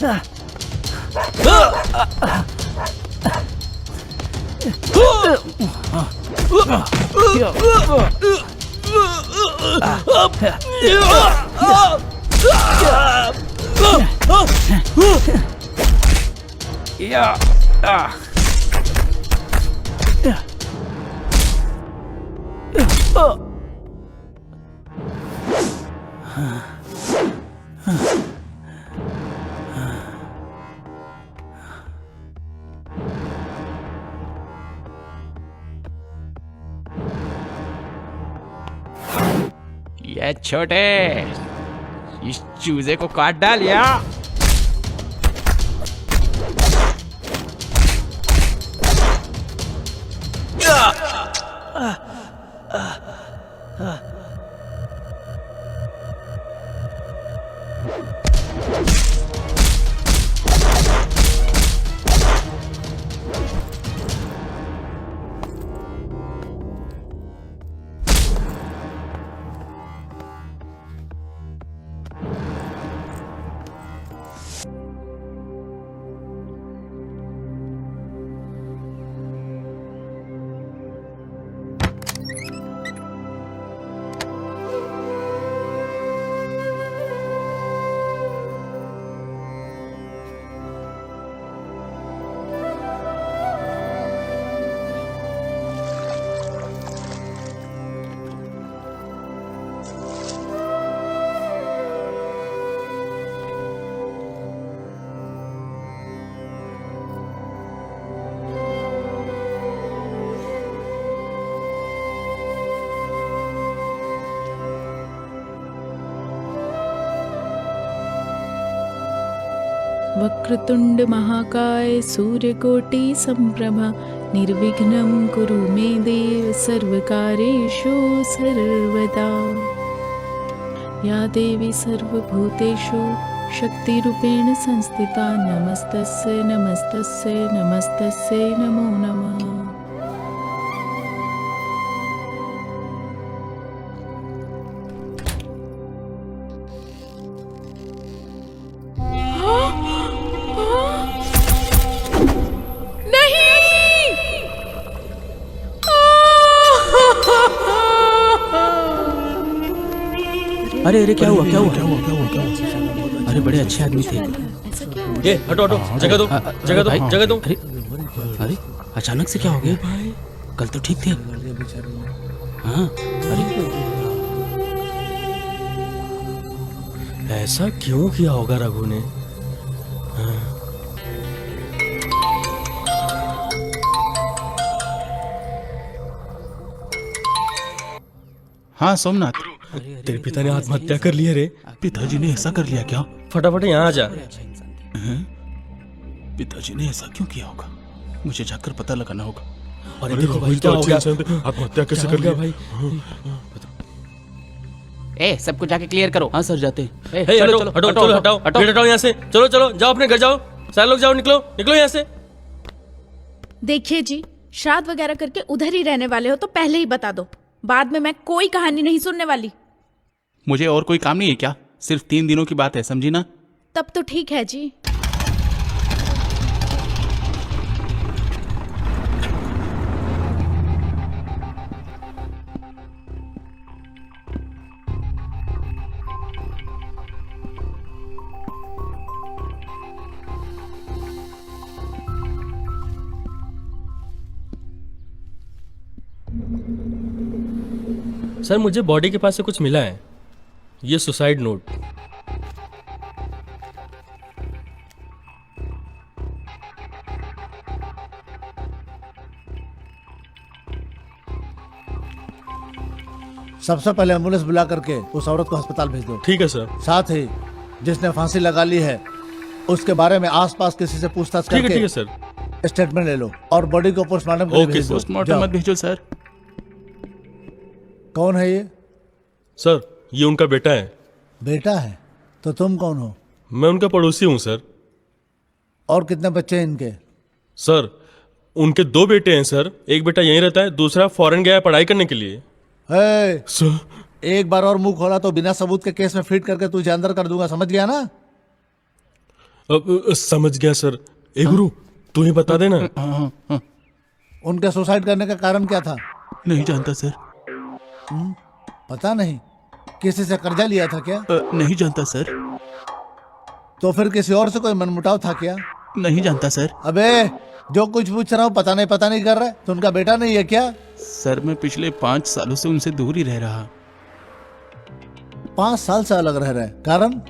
ये छोटे, इस चूजे को काट डाल या। वक्रतुंड महाकाय सूर्यकोटि संप्रभा निर्विघ्नं कुरु मे देव सर्वकार्येषु सर्वदा। या देवी सर्वभूतेषु शक्तिरूपेण संस्थिता नमस्तस्यै नमस्तस्यै नमस्तस्यै नमो नमः। अरे अरे क्या हुआ क्या हुआ क्या हुआ क्या हुआ क्या हुआ? अरे बड़े अच्छे आदमी थे। ये हटो हटो, जगह दो जगह दो जगह दो। अरे अरे अचानक से क्या हो गया? कल तो ठीक थे। हाँ अरे ऐसा क्यों किया होगा रघु ने? हाँ सोमनाथ, तेरे पिता ने आत्महत्या कर लिया रे। पिताजी ने ऐसा कर लिया क्या? फटाफट यहाँ आ जा। पिताजी ने ऐसा क्यों किया होगा? मुझे जाकर पता लगाना होगा। अरे देखो भाई क्या हो गया? आत्महत्या कैसे कर लिया भाई? ए सबको जाके क्लियर करो। हाँ सर जाते। चलो चलो हटो चलो हटाओ गेट हटाओ यहाँ से। चलो चलो जाओ अपने घर जाओ। सारे लोग जाओ, निकलो निकलो यहाँ से। देखिए जी, श्राद्ध वगैरह करके उधर ही रहने वाले हो तो पहले ही बता दो, बाद में मैं कोई कहानी नहीं सुनने वाली। मुझे और कोई काम नहीं है क्या? सिर्फ 3 दिनों की बात है, समझी ना? तब तो ठीक है जी। सर मुझे बॉडी के पास से कुछ मिला है, ये सुसाइड नोट। सबसे पहले एम्बुलेंस बुला करके उस औरत को अस्पताल भेज दो। ठीक है सर। साथ ही जिसने फांसी लगा ली है उसके बारे में आसपास किसी से पूछताछ करके ठीक है सर। स्टेटमेंट ले लो और बॉडी को पोस्टमार्टम के लिए भेज दो। पोस्टमार्टम मत भेजो सर। कौन है ये? सर ये उनका बेटा है। बेटा है? तो तुम कौन हो? मैं उनका पड़ोसी हूँ सर। और कितने बच्चे हैं इनके? सर उनके 2 बेटे हैं सर। एक बेटा यहीं रहता है, दूसरा फॉरेन गया है पढ़ाई करने के लिए। सर एक बार और मुंह खोला तो बिना सबूत के केस में फिट करके तुझे अंदर कर दूंगा, समझ गया ना? समझ गया सर। ए गुरु, तू ही बता देना। हाँ हाँ, उनके सुसाइड करने का कारण क्या था? नहीं जानता सर। पता नहीं। किसी से कर्जा लिया था क्या? नहीं जानता सर। तो फिर किसी और से कोई मनमुटाव था क्या? नहीं जानता सर। अबे जो कुछ पूछ रहा हूँ पता नहीं कर रहा है। तो उनका बेटा नहीं है क्या? सर मैं पिछले 5 सालों से उनसे दूर ही रह रहा। 5 साल से अलग रह रहे हैं। कारण?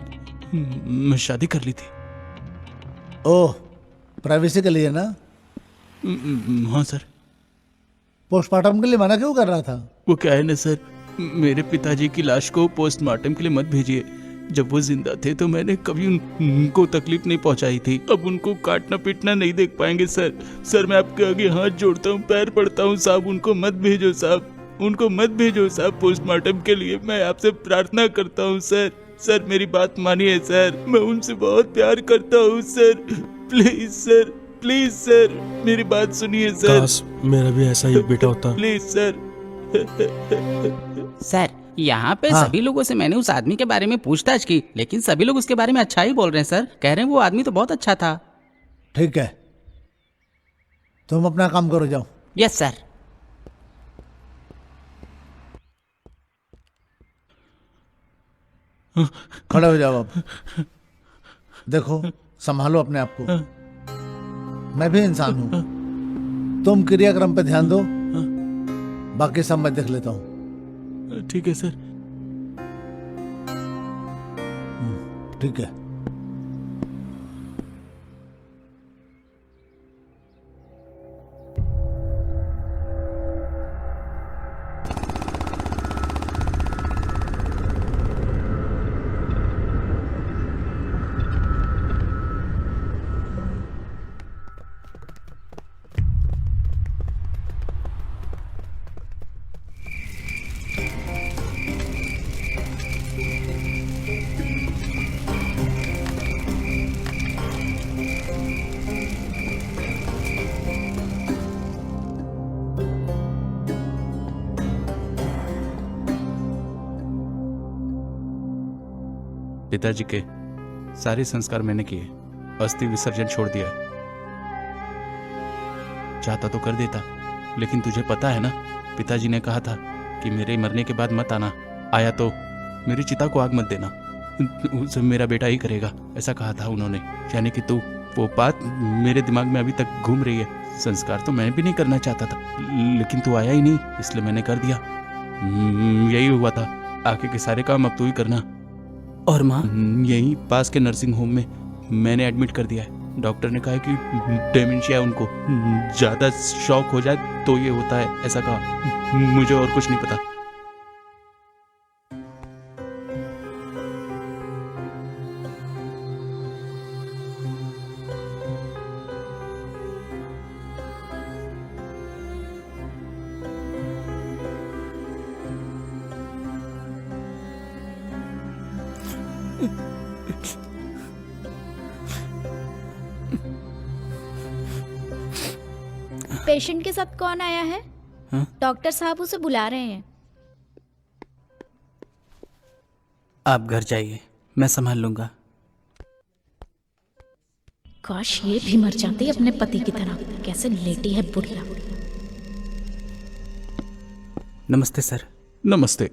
मैं शादी कर ली थी। ओह, प्राइवेसी के लिए ना? हाँ सर। पोस्टमार्टम के लिए मना क्यों कर रहा था? वो क्या है ना सर, मेरे पिताजी की लाश को पोस्टमार्टम के लिए मत भेजिए। जब वो जिंदा थे तो मैंने कभी उनको तकलीफ नहीं पहुंचाई थी। अब उनको काटना पीटना नहीं देख पाएंगे सर। सर मैं आपके आगे हाथ जोड़ता हूँ, पैर पड़ता हूँ साहब, उनको मत भेजो साहब, उनको मत भेजो साहब पोस्टमार्टम के लिए। मैं आपसे प्रार्थना करता हूँ सर। सर मेरी बात मानिए सर, मैं उनसे बहुत प्यार करता हूँ sir. Please sir, please sir, मेरी बात सुनिए सर। काश मेरा भी ऐसा ही एक बेटा होता। Please sir. सर यहाँ पे हाँ। सभी लोगों से मैंने उस आदमी के बारे में पूछताछ की, लेकिन सभी लोग उसके बारे में अच्छा ही बोल रहे हैं सर। कह रहे हैं वो आदमी तो बहुत अच्छा था। ठीक है, तुम अपना काम करो, जाओ। Yes sir. खड़े हो जाओ अब। देखो, संभालो अपने आप को। मैं भी इंसान हूं। तुम क्रियाक्रम पे ध्यान दो, बाकी सब मैं देख लेता हूं। ठीक है सर। ठीक है। पिताजी के सारे संस्कार मैंने किए, अस्थि विसर्जन छोड़ दिया है। चाहता तो कर देता, लेकिन तुझे पता है ना, पिताजी ने कहा था कि मेरे मरने के बाद मत आना, आया तो मेरी चिता को आग मत देना, उसे मेरा बेटा ही करेगा, ऐसा कहा था उन्होंने। यानी कि तू, वो बात मेरे दिमाग में अभी तक घूम रही है। संस्कार तो मैं भी नहीं करना चाहता था, लेकिन तू आया ही नहीं, इसलिए मैंने कर दिया। यही हुआ था। आगे के सारे काम अब तू ही करना। और माँ? यही पास के नर्सिंग होम में मैंने एडमिट कर दिया है। डॉक्टर ने कहा है कि डेमेंशिया, उनको ज्यादा शॉक हो जाए तो ये होता है, ऐसा कहा। मुझे और कुछ नहीं पता। पेशेंट के साथ कौन आया है? हाँ? डॉक्टर साहब उसे बुला रहे हैं। आप घर जाइए, मैं संभाल लूंगा। काश ये भी मर जाती अपने पति की तरह। कैसे लेटी है बुढ़िया। नमस्ते सर। नमस्ते।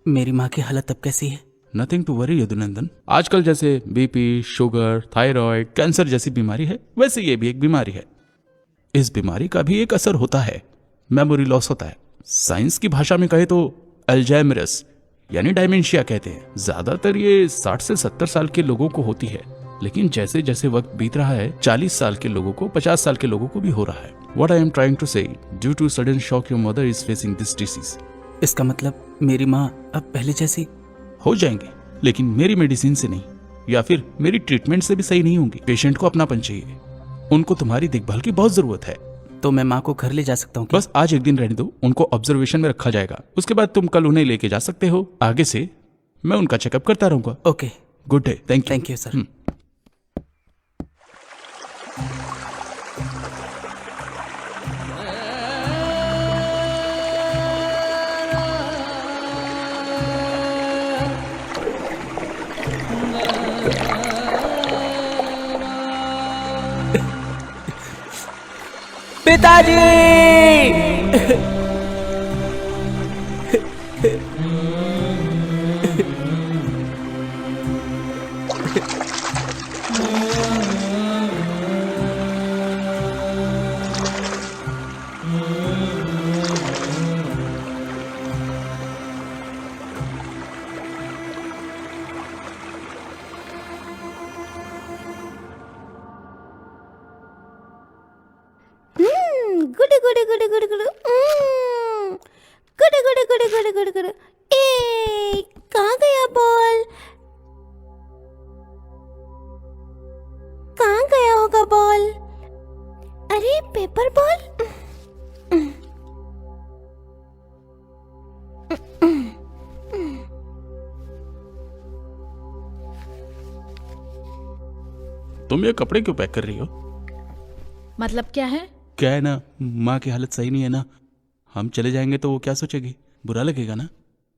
मेरी माँ की हालत अब कैसी है? Nothing to worry Yadunandan. आजकल जैसे बीपी, शुगर, थायराइड, कैंसर जैसी बीमारी है, वैसे ये भी एक बीमारी है। इस बीमारी का भी एक असर होता है, मेमोरी लॉस होता है। साइंस की भाषा में कहे तो अल्जाइमरस यानी डायमेंशिया कहते हैं। ज्यादातर ये 60 से 70 साल के लोगों को होती है, लेकिन जैसे जैसे वक्त बीत रहा है 40 साल के लोगों को, 50 साल के लोगों को भी हो रहा है। What I am trying to say, due to sudden shock your mother is facing this disease. इसका मतलब मेरी माँ अब पहले जैसी हो जाएंगे, लेकिन मेरी मेडिसिन से नहीं, या फिर मेरी ट्रीटमेंट से भी सही नहीं होंगी। पेशेंट को अपनापन चाहिए, उनको तुम्हारी देखभाल की बहुत जरूरत है। तो मैं माँ को घर ले जा सकता हूँ क्या? बस आज एक दिन रहने दो, उनको ऑब्जर्वेशन में रखा जाएगा। उसके बाद तुम कल उन्हें लेके जा सकते हो। आगे से मैं उनका चेकअप करता रहूंगा। Okay, good day. Thank you sir. पिताजी। Good good good good good good good good good good good. ए कहाँ गया बॉल? कहाँ गया होगा बॉल? अरे पेपर बॉल। तुम ये कपड़े क्यों पैक कर रही हो? मतलब क्या है? क्या है ना, माँ की हालत सही नहीं है ना, हम चले जाएंगे तो वो क्या सोचेगी, बुरा लगेगा ना।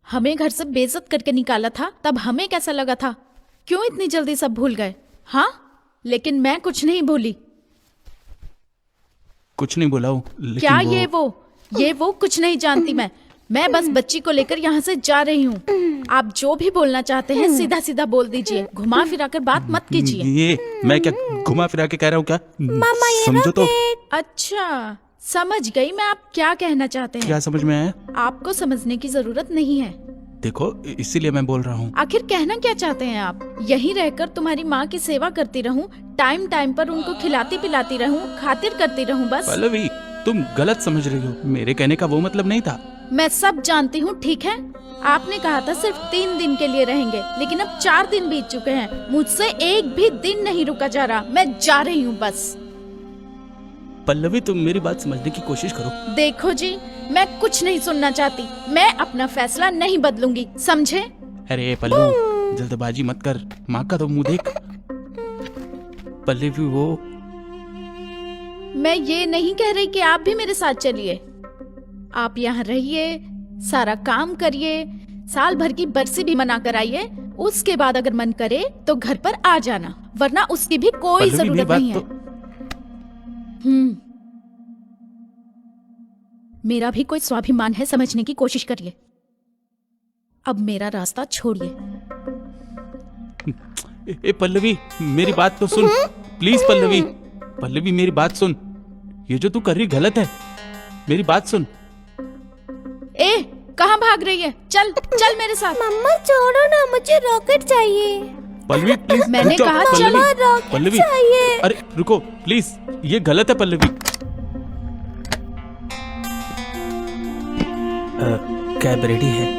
हमें घर से बेइज्जत करके निकाला था, तब हमें कैसा लगा था? क्यों इतनी जल्दी सब भूल गए? हाँ, लेकिन मैं कुछ नहीं भूली। कुछ नहीं बोला हूँ, लेकिन क्या वो... ये वो कुछ नहीं जानती मैं बस बच्ची को लेकर यहाँ से जा रही हूँ। आप जो भी बोलना चाहते हैं सीधा सीधा बोल दीजिए, घुमा फिरा कर बात मत कीजिए। ये मैं क्या घुमा फिरा के कह रहा हूँ क्या? मामा ये समझो तो। अच्छा, समझ गई मैं आप क्या कहना चाहते हैं। क्या समझ में आया? आपको समझने की जरूरत नहीं है। देखो, इसीलिए मैं बोल रहा हूँ। आखिर कहना क्या चाहते हैं आप? यहीं रहकर तुम्हारी माँ की सेवा करती रहूं, टाइम टाइम पर उनको खिलाती पिलाती रहूं, खातिर करती रहूं बस? पल्लवी, तुम गलत समझ रही हो, मेरे कहने का वो मतलब नहीं था। मैं सब जानती हूँ, ठीक है। आपने कहा था सिर्फ 3 दिन के लिए रहेंगे, लेकिन अब 4 दिन बीत चुके हैं। मुझसे एक भी दिन नहीं रुका जा रहा। मैं जा रही हूँ बस। पल्लवी, तुम मेरी बात समझने की कोशिश करो। देखो जी, मैं कुछ नहीं सुनना चाहती। मैं अपना फैसला नहीं बदलूंगी, समझे? अरे पल्लू, जल्दबाजी मत कर, माँ का तो मुंह देख। पल्लवी, वो मैं ये नहीं कह रही कि आप भी मेरे साथ चलिए। आप यहाँ रहिए, सारा काम करिए, साल भर की बरसी भी मना कर आइए। उसके बाद अगर मन करे तो घर पर आ जाना, वरना उसकी भी कोई जरूरत नहीं है। मेरा भी कोई स्वाभिमान है, समझने की कोशिश करिए। अब मेरा रास्ता छोड़िए। ए पल्लवी, मेरी बात तो सुन प्लीज। पल्लवी, पल्लवी मेरी बात सुन, ये जो तू कर रही गलत है, मेरी बात सुन। ए, कहाँ भाग रही है? चल चल मेरे साथ। मम्मा छोड़ो ना, मुझे रॉकेट चाहिए। पल्लवी प्लीज, मैंने रुक जाओ। कहा पल्लवी, चलो, रॉकेट पल्लवी, चाहिए। अरे रुको प्लीज, ये गलत है पल्लवी। कैब रेडी है।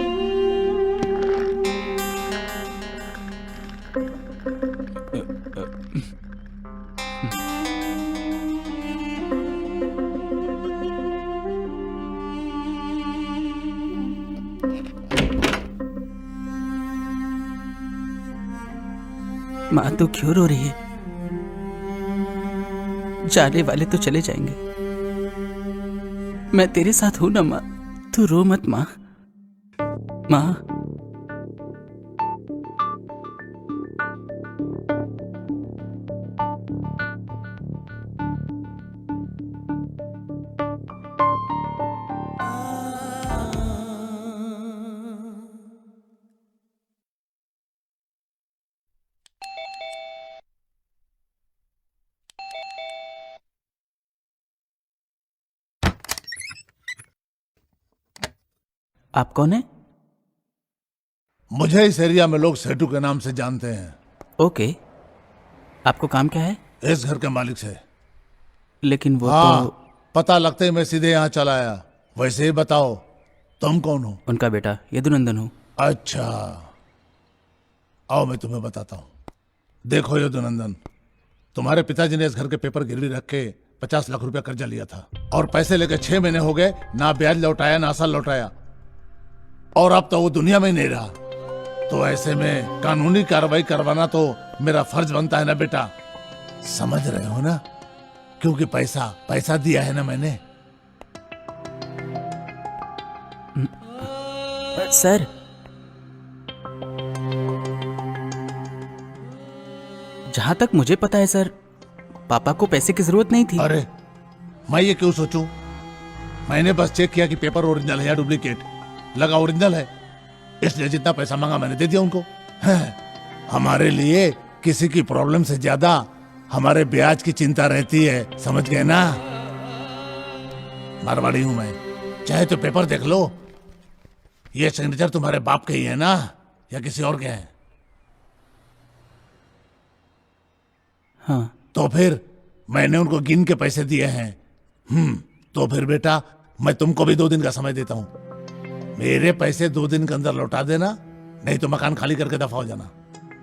माँ तो क्यों रो रही है? जाने वाले तो चले जाएंगे, मैं तेरे साथ हूं ना माँ, तू रो मत माँ। माँ, आप कौन है? मुझे इस एरिया में लोग सेठू के नाम से जानते हैं। ओके, आपको काम क्या है? इस घर के मालिक से। लेकिन वो हाँ, तो पता लगते ही मैं सीधे यहाँ चला आया। वैसे ही बताओ, तुम कौन हो? उनका बेटा यदुनंदन हूँ। अच्छा, आओ मैं तुम्हें बताता हूँ। देखो यदुनंदन, तुम्हारे पिताजी ने इस घर के पेपर गिरवी रख के 50 लाख रुपया कर्जा लिया था, और पैसे लेके 6 महीने हो गए, ना ब्याज लौटाया ना असल लौटाया, और अब तो वो दुनिया में ही नहीं रहा। तो ऐसे में कानूनी कार्रवाई करवाना तो मेरा फर्ज बनता है ना बेटा, समझ रहे हो ना? क्योंकि पैसा दिया है ना मैंने। सर, जहां तक मुझे पता है सर, पापा को पैसे की जरूरत नहीं थी। अरे मैं ये क्यों सोचूं? मैंने बस चेक किया कि पेपर ओरिजिनल है या डुप्लीकेट। लगा ओरिजिनल है, इसलिए जितना पैसा मांगा मैंने दे दिया उनको। हमारे लिए किसी की प्रॉब्लम से ज्यादा हमारे ब्याज की चिंता रहती है, समझ गए ना? मारवाड़ी हूं मैं, चाहे तो पेपर देख लो। ये सिग्नेचर तुम्हारे बाप के ही है ना, या किसी और के हैं? हाँ। तो फिर मैंने उनको गिन के पैसे दिए हैं। तो फिर बेटा मैं तुमको भी 2 दिन का समय देता हूं। मेरे पैसे 2 दिन के अंदर लौटा देना, नहीं तो मकान खाली करके दफा हो जाना।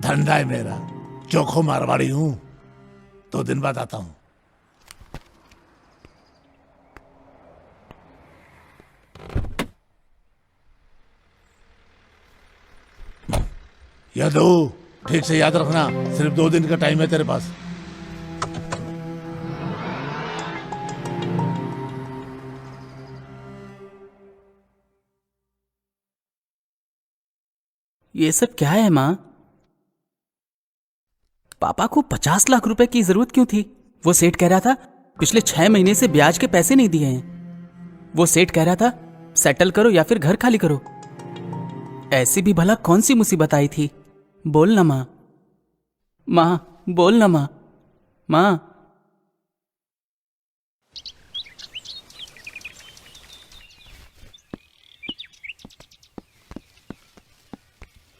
धंधा है मेरा, चोखो मारवाड़ी हूं। 2 दिन बाद आता हूं। यादव, ठीक से याद रखना, सिर्फ 2 दिन का टाइम है तेरे पास। ये सब क्या है माँ? पापा को 50 लाख रुपए की जरूरत क्यों थी? वो सेठ कह रहा था पिछले 6 महीने से ब्याज के पैसे नहीं दिए हैं। वो सेठ कह रहा था सेटल करो या फिर घर खाली करो। ऐसी भी भला कौन सी मुसीबत आई थी? बोल ना माँ, माँ बोल ना माँ, माँ।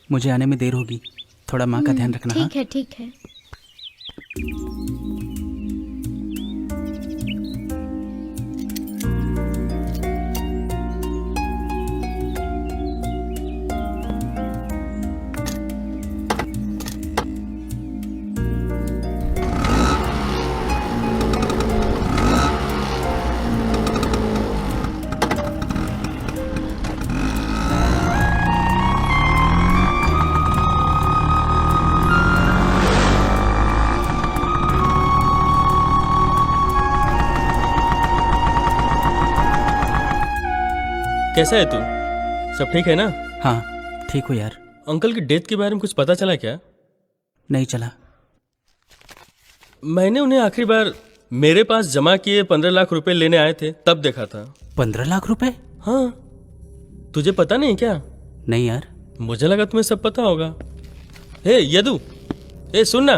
मुझे आने में देर होगी, थोड़ा माँ का ध्यान रखना। हाँ? ठीक है ठीक है। कैसा है तू? सब ठीक है ना? हाँ ठीक हो यार। अंकल की डेथ के बारे में कुछ पता चला क्या? नहीं चला। मैंने उन्हें आखिरी बार मेरे पास जमा किए 15 लाख रुपए लेने आए थे, तब देखा था। 15 लाख रुपए? हाँ, तुझे पता नहीं क्या? नहीं यार। मुझे लगा तुम्हें सब पता होगा। हे यदु, ए सुन ना,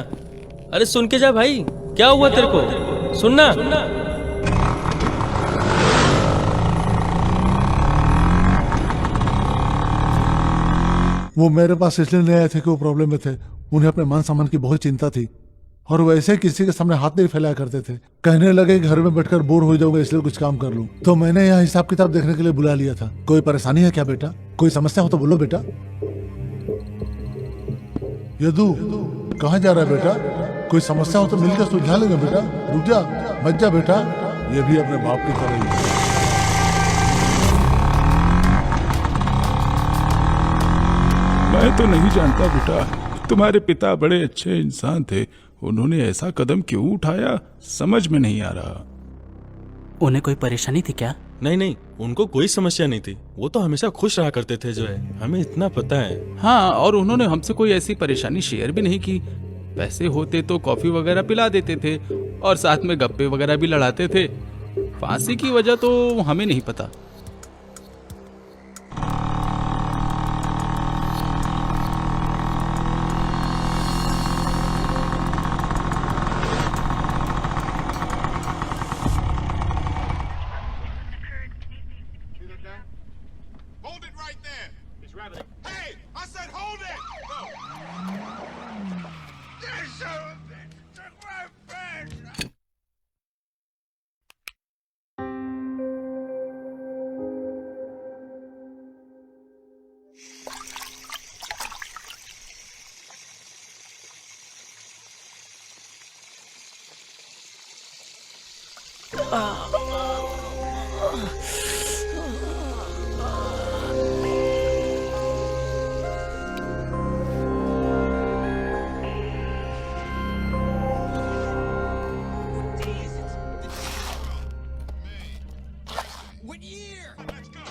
अरे सुन के जा भाई, क्या हुआ तेरे को? सुनना। वो मेरे पास इसलिए नहीं आए थे कि वो प्रॉब्लम में थे। उन्हें अपने मान सम्मान की बहुत चिंता थी और वैसे किसी के सामने हाथ नहीं फैलाया करते थे। कहने लगे घर में बैठकर बोर हो जाऊंगा इसलिए कुछ काम कर लूं। तो मैंने यहाँ हिसाब किताब देखने के लिए बुला लिया था। कोई परेशानी है क्या बेटा? कोई समस्या हो तो बोलो बेटा। यदु, कहाँ जा रहा है बेटा? कोई समस्या हो तो मिलकर सुलझा लेंगे बेटा। रुक जा, मत जा बेटा, ये भी अपने बाप की तरह ही है। मैं तो नहीं जानता बेटा, तुम्हारे पिता बड़े अच्छे इंसान थे, उन्होंने ऐसा कदम क्यों उठाया समझ में नहीं आ रहा। उन्हें कोई परेशानी थी क्या? नहीं नहीं, उनको कोई समस्या नहीं थी। वो तो हमेशा खुश रहा करते थे, जो है हमें इतना पता है। हाँ, और उन्होंने हमसे कोई ऐसी परेशानी शेयर भी नहीं की। पैसे होते तो कॉफी वगैरह पिला देते थे और साथ में गप्पे वगैरह भी लड़ाते थे। फांसी की वजह तो हमें नहीं पता। Hold it right there. He's rattling. Hey, I said hold it. No. This son of a bitch took my friend. What year? Let's go.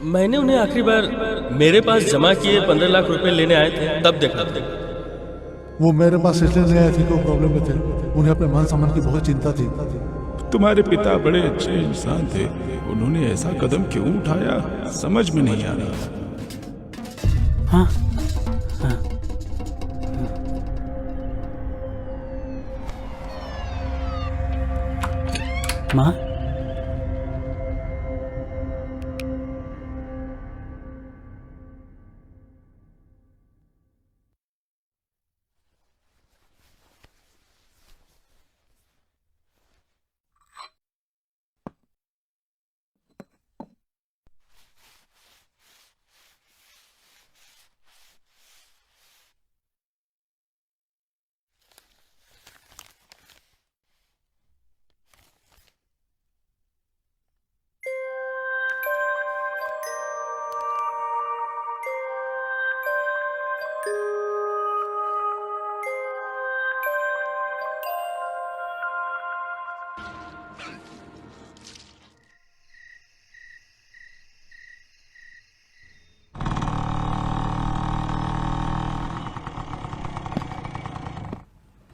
मैंने उन्हें आखिरी बार मेरे पास जमा किए 15 लाख रुपए लेने आए थे, तब देखा था। वो मेरे पास इसलिए नहीं आए थे कि वो प्रॉब्लम में थे। उन्हें अपने मान सम्मान की बहुत चिंता थी। तुम्हारे पिता बड़े अच्छे इंसान थे, उन्होंने ऐसा कदम क्यों उठाया समझ में नहीं आ रहा। हाँ हाँ। माँ,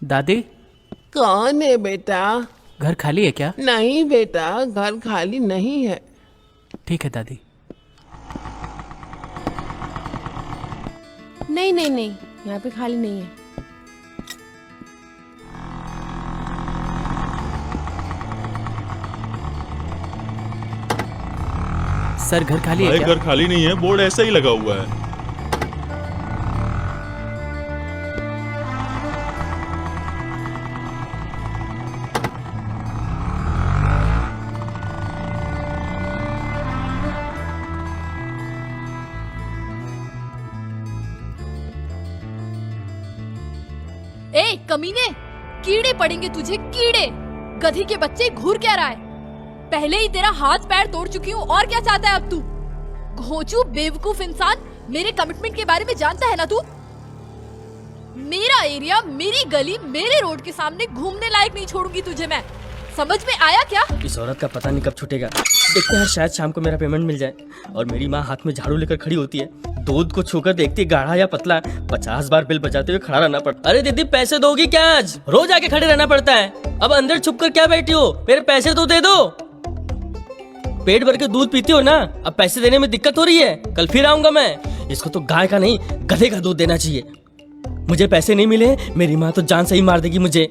दादी, कौन है बेटा? घर खाली है क्या? नहीं बेटा, घर खाली नहीं है। ठीक है दादी। नहीं नहीं नहीं, यहाँ पे खाली नहीं है। सर घर खाली है भाई क्या? घर खाली नहीं है, बोर्ड ऐसा ही लगा हुआ है। ए कमीने, कीड़े पड़ेंगे तुझे, कीड़े। गधी के बच्चे, घूर क्या रहा है? पहले ही तेरा हाथ पैर तोड़ चुकी हूँ, और क्या चाहता है अब तू? घोंचू बेवकूफ इंसान, मेरे कमिटमेंट के बारे में जानता है ना तू? मेरा एरिया, मेरी गली, मेरे रोड के सामने घूमने लायक नहीं छोड़ूंगी तुझे मैं। समझ में आया क्या? इस औरत का पता नहीं कब छूटेगा। देखते हैं, शायद शाम को मेरा पेमेंट मिल जाए। और मेरी माँ हाथ में झाड़ू लेकर खड़ी होती है, दूध को छूकर देखती है गाढ़ा या पतला। 50 बार बिल बजाते हुए खड़ा रहना पड़ता। अरे दीदी, पैसे दोगी क्या? आज रोज आके खड़े रहना पड़ता है। अब अंदर छुप कर क्या बैठी हो? मेरे पैसे तो दे दो। पेट भर के दूध पीती हो ना, अब पैसे देने में दिक्कत हो रही है। कल फिर आऊंगा मैं। इसको तो गाय का नहीं, गधे का दूध देना चाहिए। मुझे पैसे नहीं मिले, मेरी माँ तो जान से ही मार देगी मुझे।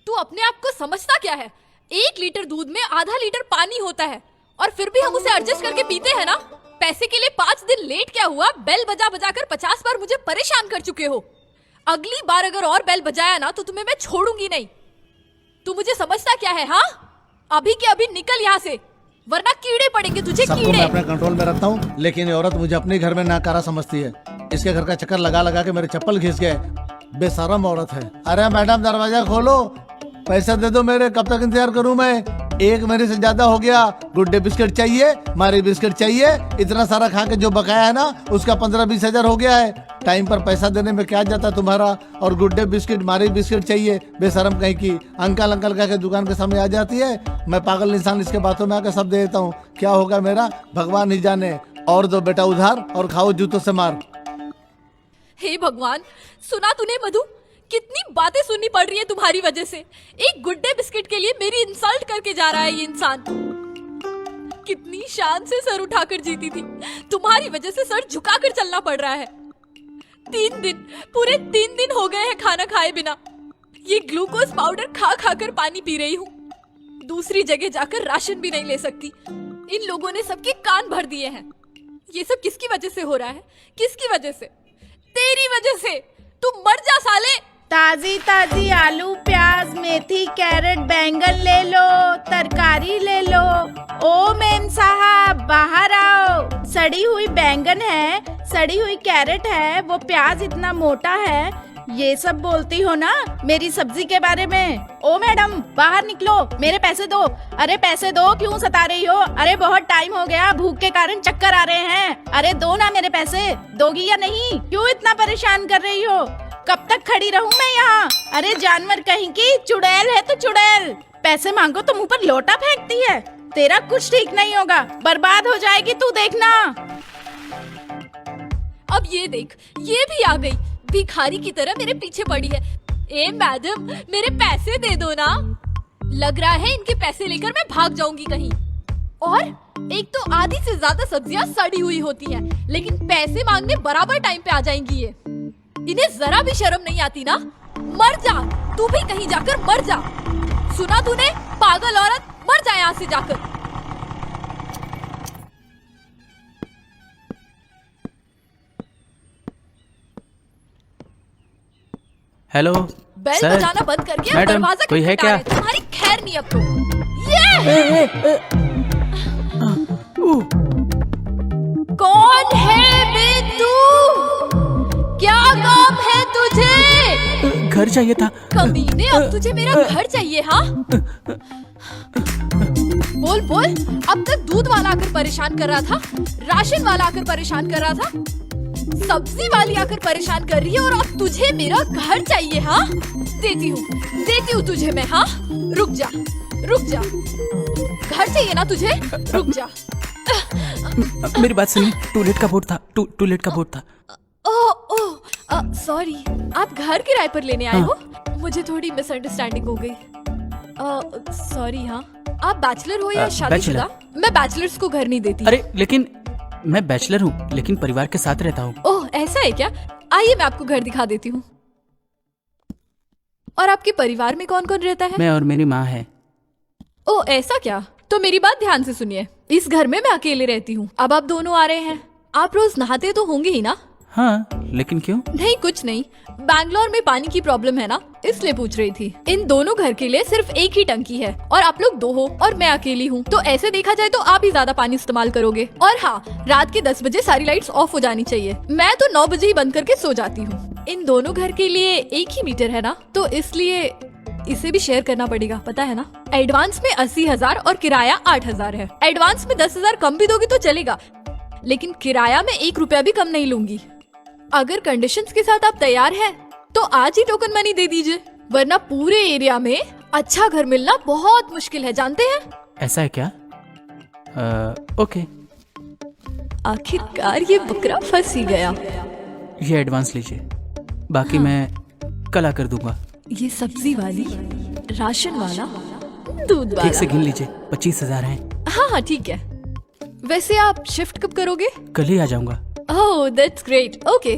तू अपने आप को समझता क्या है? 1 लीटर दूध में आधा लीटर पानी होता है, और फिर भी हम उसे एडजस्ट करके पीते हैं ना। पैसे के लिए 5 दिन लेट क्या हुआ? बेल बजा बजा कर 50 बार मुझे परेशान कर चुके हो। अगली बार अगर और बेल बजाया ना तो तुम्हें मैं छोड़ूंगी नहीं। तू मुझे समझता क्या है? हाँ, अभी के अभी निकल यहाँ से, वरना कीड़े पड़ेंगे तुझे, सबको कीड़े। मैं अपने कंट्रोल में रखता हूँ, लेकिन ये औरत मुझे अपने घर में नाकारा समझती है। इसके घर का चक्कर लगा लगा के मेरे चप्पल घिस गए। बेशरम औरत है। अरे मैडम, दरवाजा खोलो, पैसा दे दो मेरे। कब तक इंतजार करूं मैं? 1 महीने से ज्यादा हो गया। गुड डे बिस्किट चाहिए, मारी बिस्किट चाहिए। इतना सारा खा के जो बकाया है ना, उसका 15-20 हजार हो गया है। टाइम पर पैसा देने में क्या जाता तुम्हारा? और गुड डे बिस्किट, मारी बिस्किट चाहिए। बेशरम कहीं की। अंकल अंकल कह के दुकान के सामने आ जाती है। मैं पागल इंसान इसके बातों में आकर सब दे देता हूँ। क्या होगा मेरा, भगवान ही जाने। और दो बेटा उधार, और खाओ जूतों से मार। हे भगवान, सुना तूने मधु? कितनी बातें सुननी पड़ रही है तुम्हारी वजह से। एक गुड डे बिस्किट के लिए मेरी इंसल्ट करके जा रहा है ये इंसान। कितनी शान से सर उठाकर जीती थी, तुम्हारी वजह से सर झुकाकर चलना पड़ रहा है। 3 दिन, पूरे 3 दिन हो गए हैं खाना खाए बिना। ये ग्लूकोज पाउडर खा खा कर पानी पी रही हूँ। दूसरी जगह जाकर राशन भी नहीं ले सकती। इन लोगों ने सबके कान भर दिए हैं। ये सब किसकी वजह से हो रहा है? किसकी वजह से? तेरी वजह से। तू मर जा साले। ताजी ताजी आलू, प्याज, मेथी, कैरेट, बैंगन ले लो, तरकारी ले लो। ओ मेम साहब, बाहर आओ। सड़ी हुई बैंगन है, सड़ी हुई कैरेट है, वो प्याज इतना मोटा है। ये सब बोलती हो ना मेरी सब्जी के बारे में। ओ मैडम, बाहर निकलो, मेरे पैसे दो। अरे पैसे दो, क्यों सता रही हो? अरे बहुत टाइम हो गया, भूख के कारण चक्कर आ रहे हैं। अरे दो ना मेरे पैसे। दोगी या नहीं? क्यों इतना परेशान कर रही हो? कब तक खड़ी रहूं मैं यहाँ? अरे जानवर कहीं की, चुड़ैल है तो चुड़ैल। पैसे मांगो तो मुंह पर लोटा फेंकती है। तेरा कुछ ठीक नहीं होगा, बर्बाद हो जाएगी तू, देखना। अब ये देख, ये भी आ गई, भिखारी की तरह मेरे पीछे पड़ी है। ए मैडम, मेरे पैसे दे दो ना। लग रहा है इनके पैसे लेकर मैं भाग जाऊंगी कहीं। और एक तो आधी से ज्यादा सब्जियां सड़ी हुई होती हैं, लेकिन पैसे मांगने बराबर टाइम पे आ जाएंगी ये। इन्हें जरा भी शर्म नहीं आती ना। मर जा, तू भी कहीं जाकर मर जा। सुना तूने, पागल औरत, मर जा यहाँ से जाकर। हेलो बेल सर, बजाना बंद करके मैडम, दरवाजा कोई है खटखटा क्या? रहे। तुम्हारी खैर नहीं अब तो। ये कौन है बे तू? क्या काम है तुझे? घर चाहिए था। कमीने, अब तुझे मेरा घर चाहिए? हाँ, बोल बोल। अब तक दूध वाला आकर परेशान कर रहा था, राशन वाला आकर परेशान कर रहा था, सब्जी वाली आकर परेशान कर रही है, और अब तुझे मेरा घर चाहिए? हाँ, देती हूँ तुझे मैं। हाँ, रुक जा, घर चाहिए ना तुझे? रुक जा। मेरी बात सुनिए, टूलेट का बोर्ड था, टूलेट का बोर्ड था। ओह, सॉरी। आप घर किराए पर लेने आए हो? मुझे थोड़ी मिसअंडरस्टैंडिंग हो गई। सॉरी। हाँ, आप बैचलर हो या शादीशुदा? मैं बैचलर्स को घर नहीं देती। अरे लेकिन मैं बैचलर हूँ, लेकिन परिवार के साथ रहता हूँ। ओह, ऐसा है क्या? आइए मैं आपको घर दिखा देती हूँ। और आपके परिवार में कौन कौन रहता है? मैं और मेरी माँ है। ओह, ऐसा क्या? तो मेरी बात ध्यान से सुनिए। इस घर में मैं अकेले रहती हूँ। अब आप दोनों आ रहे हैं, आप रोज नहाते तो होंगे ही ना? हाँ, लेकिन क्यों? नहीं, कुछ नहीं। बैंगलोर में पानी की प्रॉब्लम है ना, इसलिए पूछ रही थी। इन दोनों घर के लिए सिर्फ एक ही टंकी है, और आप लोग 2 हो और मैं अकेली हूँ, तो ऐसे देखा जाए तो आप ही ज्यादा पानी इस्तेमाल करोगे। और हाँ, रात के 10 बजे सारी लाइट्स ऑफ हो जानी चाहिए। मैं तो 9 बजे ही बंद करके सो जाती हूँ। इन दोनों घर के लिए एक ही मीटर है ना, तो इसलिए इसे भी शेयर करना पड़ेगा, पता है ना? एडवांस में 80,000 और किराया 8,000 है। एडवांस में 10,000 कम भी दोगी तो चलेगा, लेकिन किराया में 1 रुपया भी कम नहीं लूंगी। अगर कंडीशंस के साथ आप तैयार हैं, तो आज ही टोकन मनी दे दीजिए, वरना पूरे एरिया में अच्छा घर मिलना बहुत मुश्किल है, जानते हैं? ऐसा है क्या? ओके। आखिरकार ये बकरा फंस ही गया। ये एडवांस लीजिए, बाकी मैं कल आकर दूंगा। ये सब्जी वाली, राशन वाला, दूध वाला। ठीक से गिन लीजिए, 25,000 हैं। हाँ हाँ, ठीक है। वैसे आप शिफ्ट कब करोगे? कल ही आ जाऊंगा। Oh, that's great. Okay.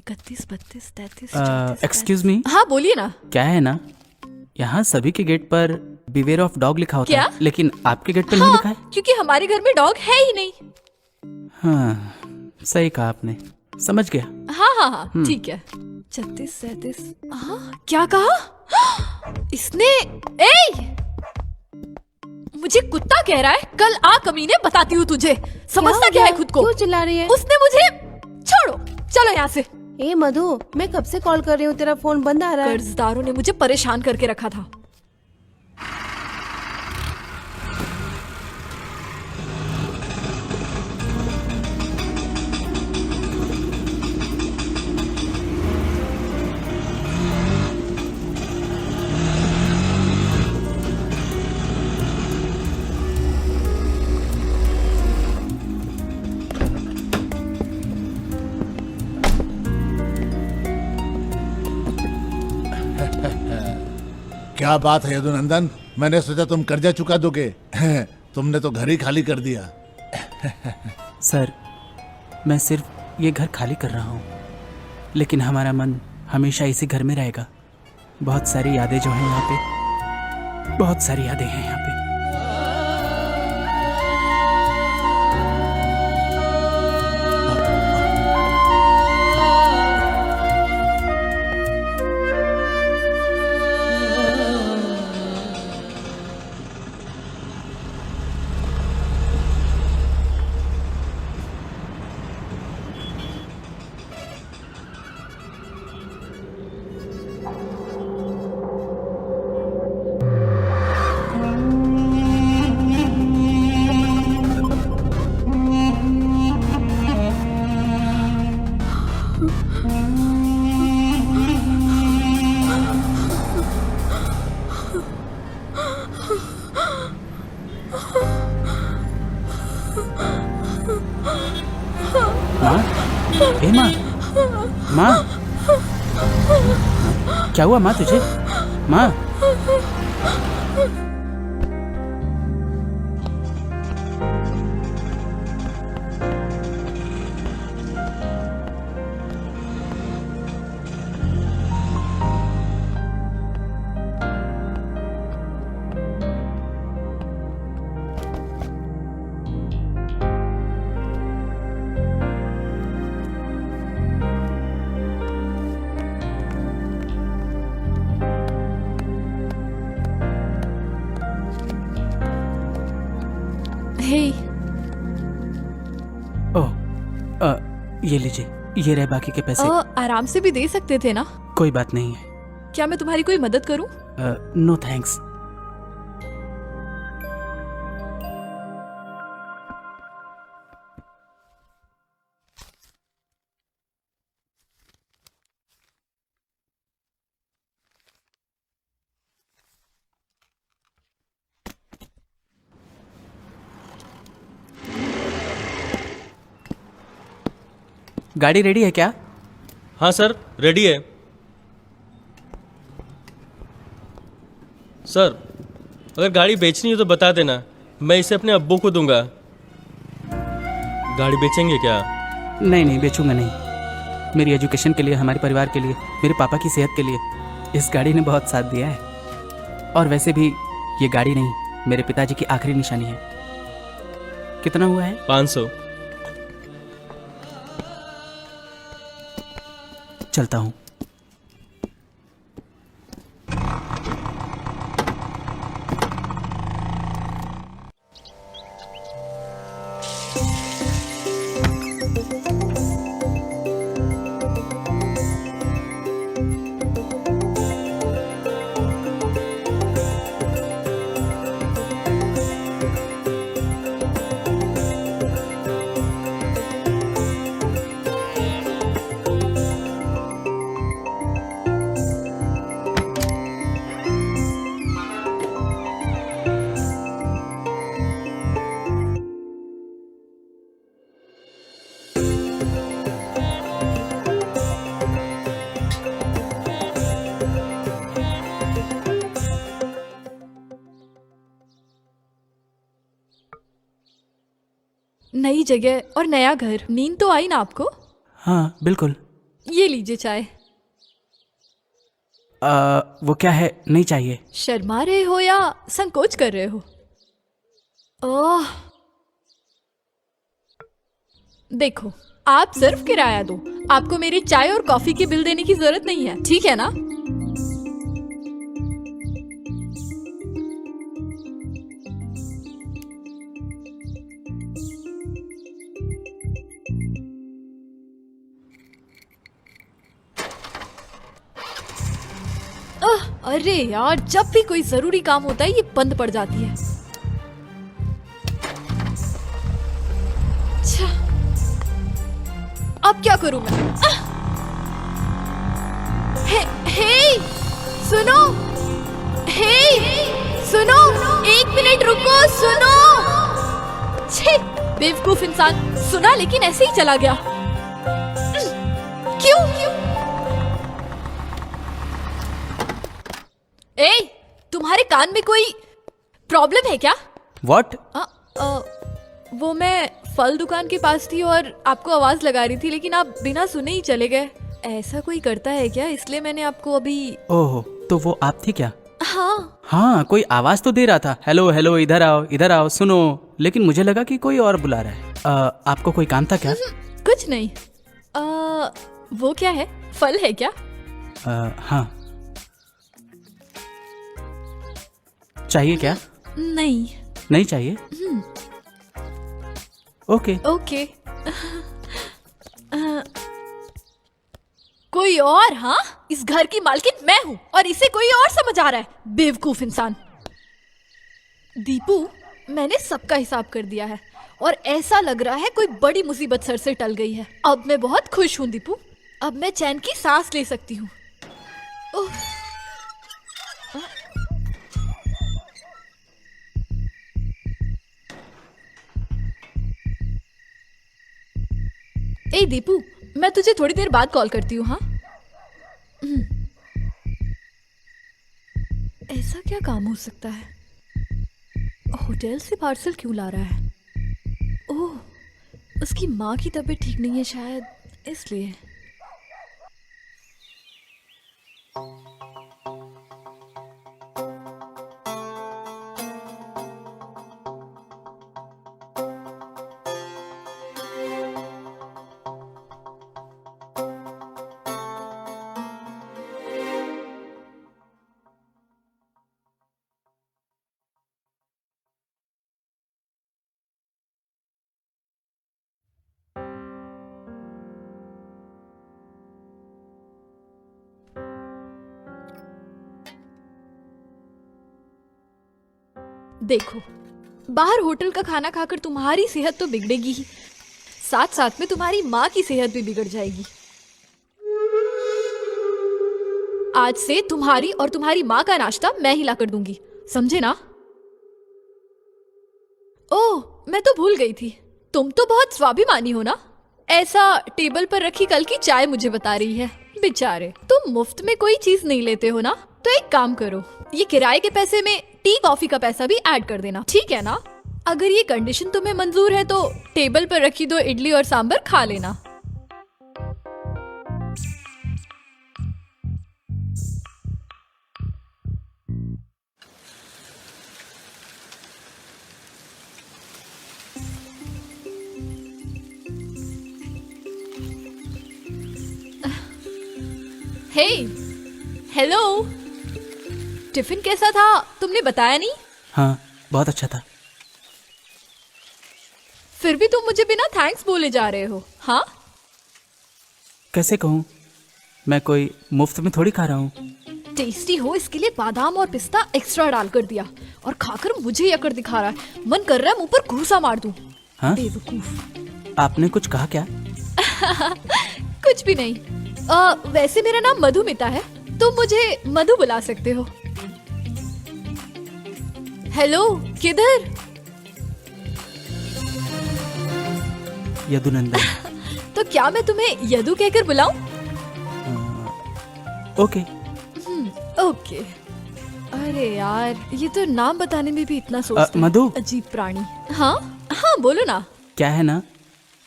31, 32, 33। Excuse me. हाँ, बोलिए ना। क्या है ना, यहाँ सभी के गेट पर बिवेयर ऑफ डॉग लिखा होता क्या? है, लेकिन आपके गेट पर नहीं हाँ, लिखा है। क्योंकि हमारे घर में डॉग है ही नहीं। हाँ, सही कहा आपने, समझ गया। हाँ हाँ हाँ, ठीक है। 36, 37। हाँ, क्या कहा इसने? मुझे कुत्ता कह रहा है? कल आ कमीने, बताती हूँ तुझे। समझता क्या है खुद को? क्यों चिल्ला रही है? उसने मुझे, छोड़ो, चलो यहाँ से। ए मधु, मैं कब से कॉल कर रही हूँ, तेरा फोन बंद आ रहा है। कर्जदारों ने मुझे परेशान करके रखा था। क्या बात है यदुनंदन, मैंने सोचा तुम कर्जा चुका दोगे। तुमने तो घर ही खाली कर दिया। सर, मैं सिर्फ ये घर खाली कर रहा हूँ, लेकिन हमारा मन हमेशा इसी घर में रहेगा। बहुत सारी यादें जो हैं यहाँ पे, बहुत सारी यादें हैं यहाँ पे। माँ, ए माँ, माँ, क्या हुआ माँ तुझे? माँ, हे, ओह, ये लीजिए, ये रहे बाकी के पैसे। आराम से भी दे सकते थे ना। कोई बात नहीं है। क्या मैं तुम्हारी कोई मदद करूं? No thanks. गाड़ी रेडी है क्या? हाँ सर, रेडी है। सर, अगर गाड़ी बेचनी हो तो बता देना, मैं इसे अपने अब्बू को दूंगा। गाड़ी बेचेंगे क्या? नहीं नहीं, बेचूंगा नहीं। मेरी एजुकेशन के लिए, हमारे परिवार के लिए, मेरे पापा की सेहत के लिए इस गाड़ी ने बहुत साथ दिया है। और वैसे भी ये गाड़ी नहीं, मेरे पिताजी की आखिरी निशानी है। कितना हुआ है? 500। चलता हूँ। नई जगह और नया घर, नींद तो आई ना आपको? हाँ बिल्कुल। ये लीजिए चाय। वो क्या है, नहीं चाहिए। शर्मा रहे हो या संकोच कर रहे हो? ओह, देखो, आप सिर्फ किराया दो, आपको मेरी चाय और कॉफी की बिल देने की जरूरत नहीं है, ठीक है ना? अरे यार, जब भी कोई जरूरी काम होता है ये बंद पड़ जाती है। अच्छा, अब क्या करूं मैं? हे, सुनो, सुनो, 1 मिनट रुको, सुनो। छे, बेवकूफ इंसान, सुना लेकिन ऐसे ही चला गया। क्यों? ए, तुम्हारे कान में कोई प्रॉब्लम है क्या? What? वो मैं फल दुकान के पास थी और आपको आवाज लगा रही थी, लेकिन आप बिना सुने ही चले गए। ऐसा कोई करता है क्या? इसलिए मैंने आपको अभी। ओह, तो वो आप थी क्या? हाँ, कोई आवाज तो दे रहा था, हेलो हेलो, इधर आओ, सुनो। लेकिन मुझे लगा कि कोई और बुला रहा है। आपको कोई काम था क्या? कुछ नहीं। वो क्या है, फल है क्या? हाँ। चाहिए क्या? नहीं चाहिए? ओके। कोई और? हाँ, इस घर की मालकिन मैं हूँ और इसे कोई और समझ आ रहा है, बेवकूफ इंसान। दीपू, मैंने सबका हिसाब कर दिया है और ऐसा लग रहा है कोई बड़ी मुसीबत सर से टल गई है। अब मैं बहुत खुश हूँ दीपू, अब मैं चैन की सांस ले सकती हूँ। ए दीपू, मैं तुझे थोड़ी देर बाद कॉल करती हूँ। हाँ, ऐसा क्या काम हो सकता है? होटल से पार्सल क्यों ला रहा है? ओह, उसकी माँ की तबीयत ठीक नहीं है शायद, इसलिए। देखो, बाहर होटल का खाना खाकर तुम्हारी सेहत तो बिगड़ेगी ही, साथ साथ में तुम्हारी माँ की सेहत भी बिगड़ जाएगी। आज से तुम्हारी और तुम्हारी माँ का नाश्ता मैं ही ला कर दूंगी, समझे ना? ओह, मैं तो भूल गई थी, तुम तो बहुत स्वाभिमानी हो ना। ऐसा टेबल पर रखी कल की चाय मुझे बता रही है। बेचारे, तुम मुफ्त में कोई चीज नहीं लेते हो ना, तो एक काम करो, ये किराए के पैसे में टी कॉफी का पैसा भी ऐड कर देना, ठीक है ना? अगर ये कंडीशन तुम्हें मंजूर है तो टेबल पर रखी 2 इडली और सांभर खा लेना। हे, हेलो, टिफिन कैसा था? तुमने बताया नहीं। हाँ, बहुत अच्छा था। फिर भी तुम मुझे बिना थैंक्स बोले जा रहे हो। हाँ, कैसे कहूँ, मैं कोई मुफ्त में थोड़ी खा रहा हूँ। टेस्टी हो इसके लिए बादाम और पिस्ता एक्स्ट्रा डाल कर दिया, और खाकर मुझे यकड़ दिखा रहा है। मन कर रहा है मुंह पर घूसा मार दूं। हाँ? बेवकूफ। आपने कुछ कहा क्या? कुछ भी नहीं। वैसे मेरा नाम मधुमिता है, तुम मुझे मधु बुला सकते हो। हेलो, किधर? यदुनंदन। तो क्या मैं तुम्हें यदु कहकर बुलाऊं? ओके। ओके। अरे यार, ये तो नाम बताने में भी इतना सोचता है। मधु। अजीब प्राणी। हाँ हाँ, बोलो ना। क्या है ना,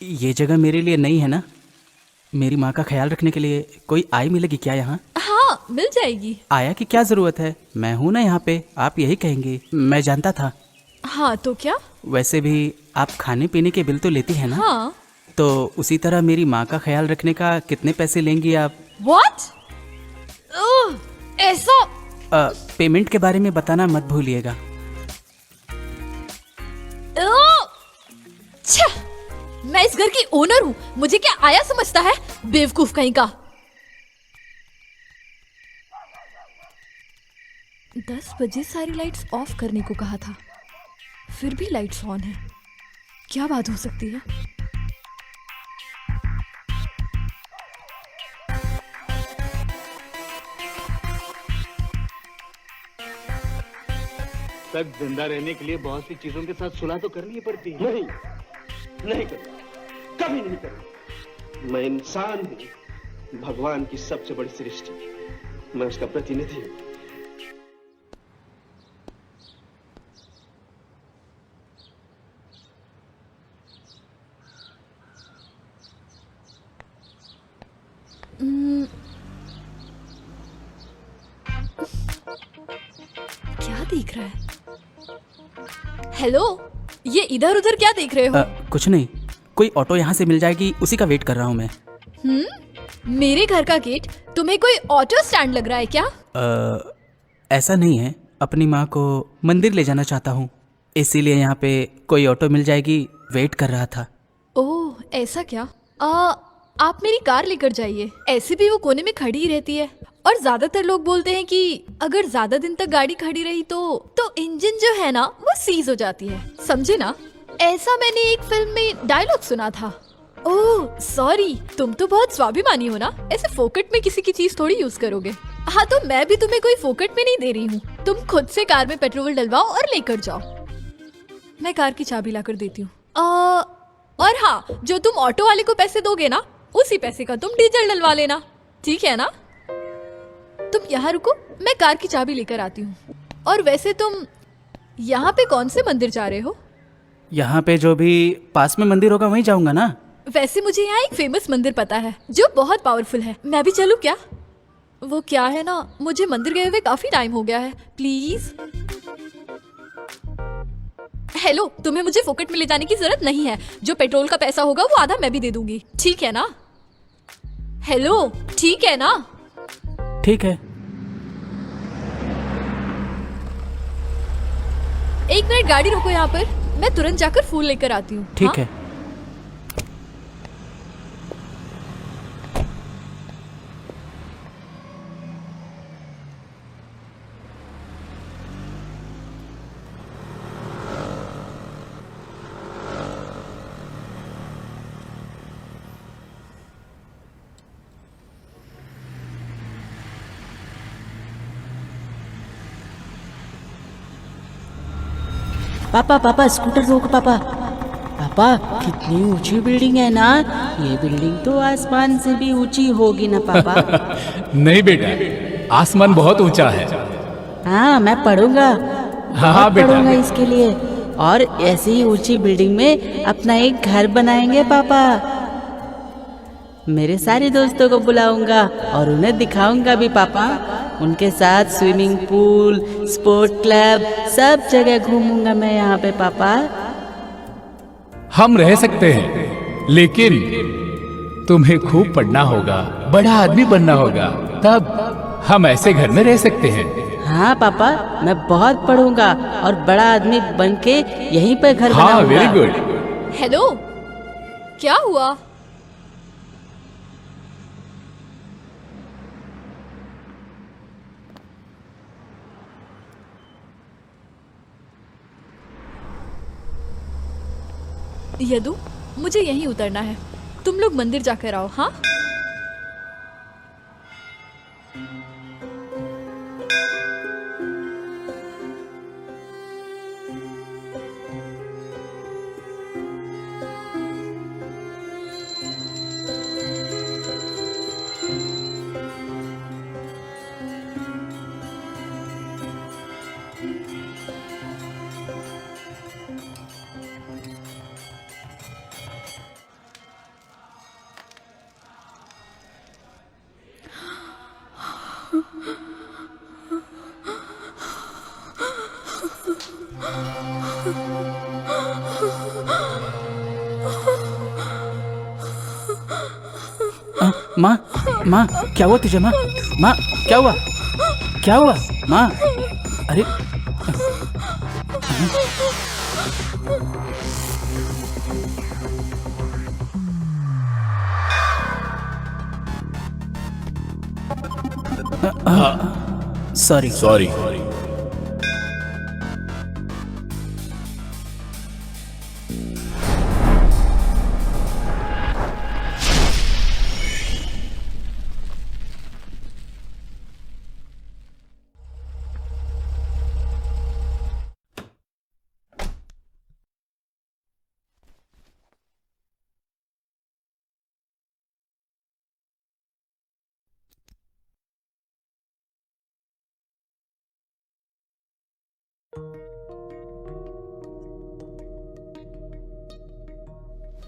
ये जगह मेरे लिए नई है ना, मेरी माँ का ख्याल रखने के लिए कोई आई मिलेगी क्या यहाँ? हाँ, मिल जाएगी। आया की क्या जरूरत है, मैं हूँ ना यहाँ पे, आप यही कहेंगे। मैं जानता था। हाँ तो क्या? वैसे भी आप खाने पीने के बिल तो लेती है ना? हाँ। तो उसी तरह मेरी माँ का ख्याल रखने का कितने पैसे लेंगी आप? What? ऐसा? पेमेंट के बारे में बताना मत भूलिएगा। मैं इस घर की ओनर हूँ, मुझे क्या आया समझता है, बेवकूफ कहीं का। 10 बजे सारी लाइट्स ऑफ करने को कहा था, फिर भी लाइट्स ऑन है। क्या बात हो सकती है? तक जिंदा रहने के लिए बहुत सी चीजों के साथ सुलह तो करनी पड़ती है। नहीं करूंगा, कभी नहीं करूंगा। मैं इंसान हूं, भगवान की सबसे बड़ी सृष्टि, मैं उसका प्रतिनिधि हूं। क्या देख रहा है? हेलो, ये इधर उधर क्या देख रहे हो? कुछ नहीं, कोई ऑटो यहाँ से मिल जाएगी, उसी का वेट कर रहा हूँ मैं। मेरे घर का गेट तुम्हें कोई ऑटो स्टैंड लग रहा है क्या? ऐसा नहीं है, अपनी माँ को मंदिर ले जाना चाहता हूँ, इसीलिए यहाँ पे कोई ऑटो मिल जाएगी, वेट कर रहा था। ओह, ऐसा क्या? आप मेरी कार लेकर जाइए, ऐसे भी वो कोने में खड़ी ही रहती है। और ज्यादातर लोग बोलते हैं कि अगर ज्यादा दिन तक गाड़ी खड़ी रही तो इंजन जो है ना वो सीज हो जाती है, समझे ना? ऐसा मैंने एक फिल्म में डायलॉग सुना था। ओह सॉरी, तुम तो बहुत स्वाभिमानी हो ना, ऐसे फोकट में किसी की चीज थोड़ी यूज करोगे। हाँ तो मैं भी तुम्हें कोई फोकट में नहीं दे रही हूँ, तुम खुद से कार में पेट्रोल डलवाओ और लेकर जाओ। मैं कार की चाबी लाकर देती हूँ। और हाँ, जो तुम ऑटो वाले को पैसे दोगे ना, उसी पैसे का तुम डीजल डलवा लेना, ठीक है ना? तुम यहाँ रुको, मैं कार की चाबी लेकर आती हूँ। और वैसे तुम यहाँ पे कौन से मंदिर जा रहे हो? यहाँ पे जो भी पास में मंदिर होगा वहीं जाऊंगा ना। वैसे मुझे यहाँ एक फेमस मंदिर पता है जो बहुत पावरफुल है, मैं भी चलूँ क्या? वो क्या है ना, मुझे मंदिर गए हुए काफी टाइम हो गया है, प्लीज। हेलो, तुम्हें मुझे फोकट में ले जाने की जरूरत नहीं है, जो पेट्रोल का पैसा होगा वो आधा मैं भी दे दूंगी, ठीक है ना? हेलो, ठीक है ना? ठीक है। एक मिनट, गाड़ी रोको यहाँ पर, मैं तुरंत जाकर फूल लेकर आती हूँ। ठीक है। पापा पापा स्कूटर रोक पापा। पापा कितनी ऊंची बिल्डिंग है ना, ये बिल्डिंग तो आसमान से भी ऊंची होगी ना पापा। नहीं बेटा, आसमान बहुत ऊंचा है। हाँ मैं पढ़ूंगा, हाँ बेटा। पढ़ूंगा इसके लिए, और ऐसी ही ऊंची बिल्डिंग में अपना एक घर बनाएंगे पापा। मेरे सारे दोस्तों को बुलाऊंगा और उन्हें दिखाऊंगा भी पापा। उनके साथ स्विमिंग पूल, स्पोर्ट क्लब, सब जगह घूमूंगा मैं यहाँ पे पापा। हम रह सकते हैं, लेकिन तुम्हें खूब पढ़ना होगा, बड़ा आदमी बनना होगा, तब हम ऐसे घर में रह सकते हैं। हाँ पापा, मैं बहुत पढ़ूंगा और बड़ा आदमी बन के यहीं पर घर बनाऊंगा। हाँ, वेरी गुड। हेलो, क्या हुआ? यदु, मुझे यहीं उतरना है, तुम लोग मंदिर जाकर आओ। हाँ, माँ, माँ क्या हुआ तुझे? माँ, माँ क्या हुआ? क्या हुआ माँ? अरे सॉरी सॉरी।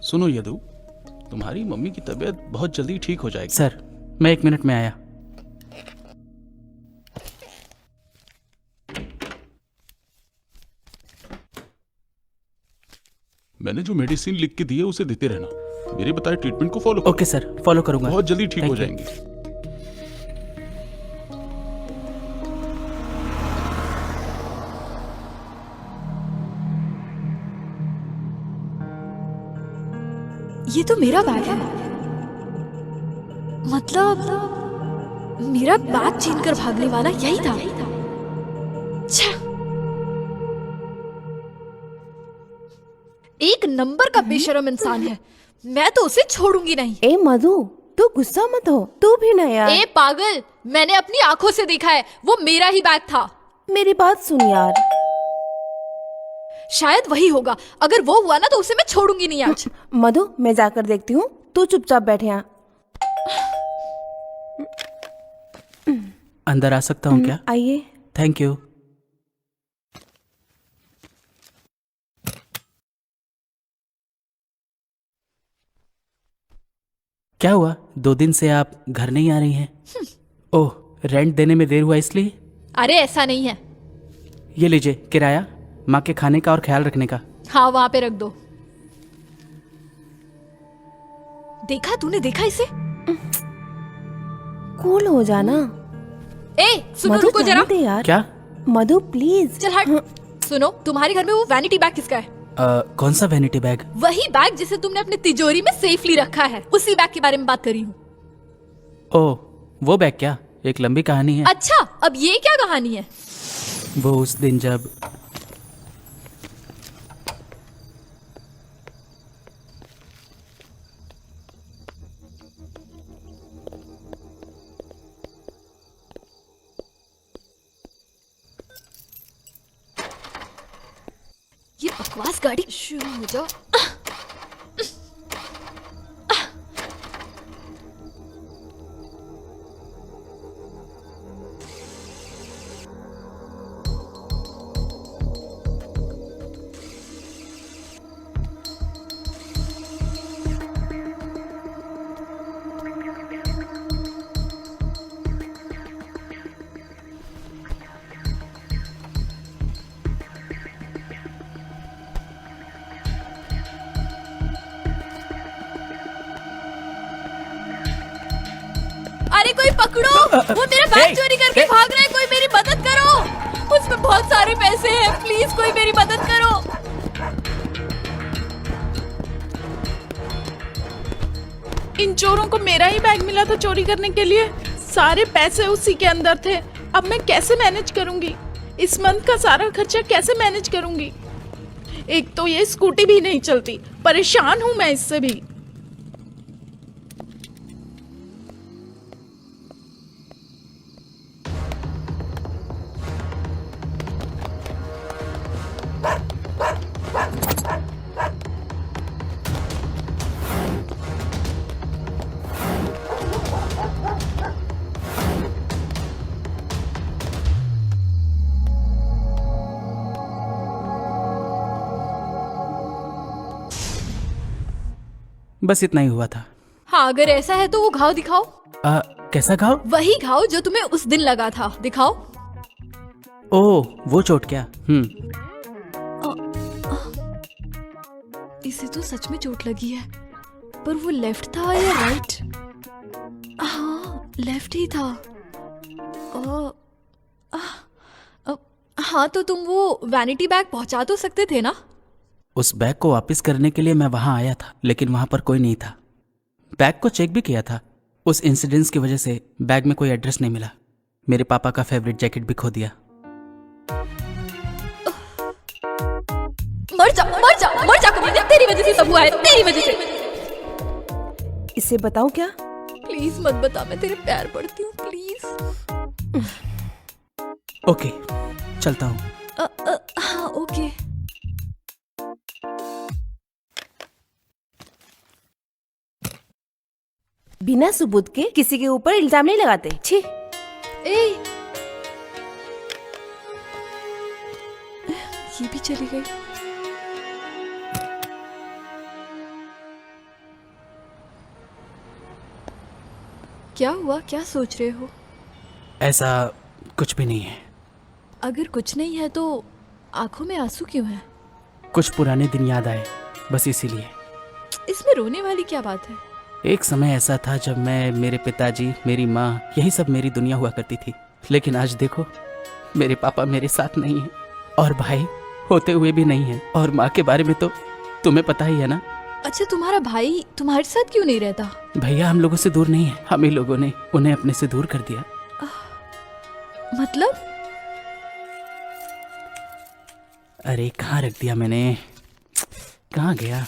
सुनो यदु, तुम्हारी मम्मी की तबीयत बहुत जल्दी ठीक हो जाएगी। सर, मैं 1 मिनट में आया। मैंने जो मेडिसिन लिख के दी है उसे देते रहना। मेरे बताए ट्रीटमेंट को फॉलो करो। ओके सर, फॉलो करूंगा। बहुत जल्दी ठीक हो Thank you. जाएंगी। ये तो मेरा बैग है, मतलब मेरा बैग छीन कर भागने वाला यही था। छा! एक नंबर का बेशरम इंसान है, मैं तो उसे छोड़ूंगी नहीं। ए मधु, तू गुस्सा मत हो, तू भी ना यार। ए पागल, मैंने अपनी आंखों से देखा है, वो मेरा ही बैग था। मेरी बात सुन यार। शायद वही होगा। अगर वो हुआ ना तो उसे मैं छोड़ूंगी नहीं आज। मधु, मैं जाकर देखती हूँ, तू चुपचाप बैठे यहाँ। अंदर आ सकता हूँ क्या? आइए। Thank you. क्या हुआ, 2 दिन से आप घर नहीं आ रही हैं? ओह, रेंट देने में देर हुआ इसलिए? अरे ऐसा नहीं है। ये लीजिए किराया, माँ के खाने का और ख्याल रखने का। हाँ, वहां पे रख दो। देखा तूने, देखा इसे? कूल हो जाना। सुनो, मधु, रुको जरा। जाने दे यार। क्या? मधु प्लीज। चल हट। सुनो, तुम्हारे घर में वो वैनिटी बैग किसका है? कौन सा वैनिटी बैग? वही बैग जिसे तुमने अपनी तिजोरी में सेफली रखा है, उसी बैग के बारे में बात कर रही हूँ। ओह, वो बैग क्या? एक लंबी कहानी है। अच्छा, अब ये क्या कहानी है? वो उस दिन जब ये बकवास गाड़ी शुरू हो जाओ। अरे कोई पकड़ो, वो मेरा बैग चोरी करके भाग रहा है, कोई मेरी मदद करो। उसमें बहुत सारे पैसे हैं, प्लीज कोई मेरी मदद करो। इन चोरों को मेरा ही बैग मिला था चोरी करने के लिए। सारे पैसे उसी के अंदर थे। अब मैं कैसे मैनेज करूंगी? इस मंथ का सारा खर्चा कैसे मैनेज करूंगी? एक तो ये स्कूटी भी नहीं चलती, परेशान हूं मैं इससे भी। बस इतना ही हुआ था। हाँ, अगर ऐसा है तो वो घाव दिखाओ। कैसा घाव? वही घाव जो तुम्हें उस दिन लगा था, दिखाओ। ओह, वो चोट क्या? इसे तो सच में चोट लगी है, पर वो लेफ्ट था या राइट? हाँ, लेफ्ट ही था। हाँ, तो तुम वो वैनिटी बैग पहुंचा तो सकते थे ना? उस बैग को वापस करने के लिए मैं वहां आया था, लेकिन वहां पर कोई नहीं था। बैग को चेक भी किया था। उस इंसिडेंस की वजह से बैग में कोई एड्रेस नहीं मिला। मेरे पापा का फेवरेट जैकेट भी खो दिया। मर जा, मर जा, मर जा कमीने, तेरी वजह से सब हुआ है, तेरी वजह से। इसे बताऊं क्या? प्लीज मत बता, मैं तेरे पैर पड़ती हूँ, प्लीज। ओके, चलता हूँ। हाँ, ओके। बिना सबूत के किसी के ऊपर इल्जाम नहीं लगाते। छी। ये भी चली गई। क्या हुआ, क्या सोच रहे हो? ऐसा कुछ भी नहीं है। अगर कुछ नहीं है तो आंखों में आंसू क्यों है? कुछ पुराने दिन याद आए, बस इसीलिए। इसमें रोने वाली क्या बात है? एक समय ऐसा था जब मैं, मेरे पिताजी, मेरी माँ, यही सब मेरी दुनिया हुआ करती थी। लेकिन आज देखो, मेरे पापा मेरे साथ नहीं हैं और भाई होते हुए भी नहीं है। और माँ के बारे में तो तुम्हें पता ही है ना। अच्छा, तुम्हारा भाई तुम्हारे साथ क्यों नहीं रहता? भैया हम लोगों से दूर नहीं है, हम ही लोगों ने उन्हें अपने से दूर कर दिया। मतलब? अरे कहाँ रख दिया मैंने, कहाँ गया?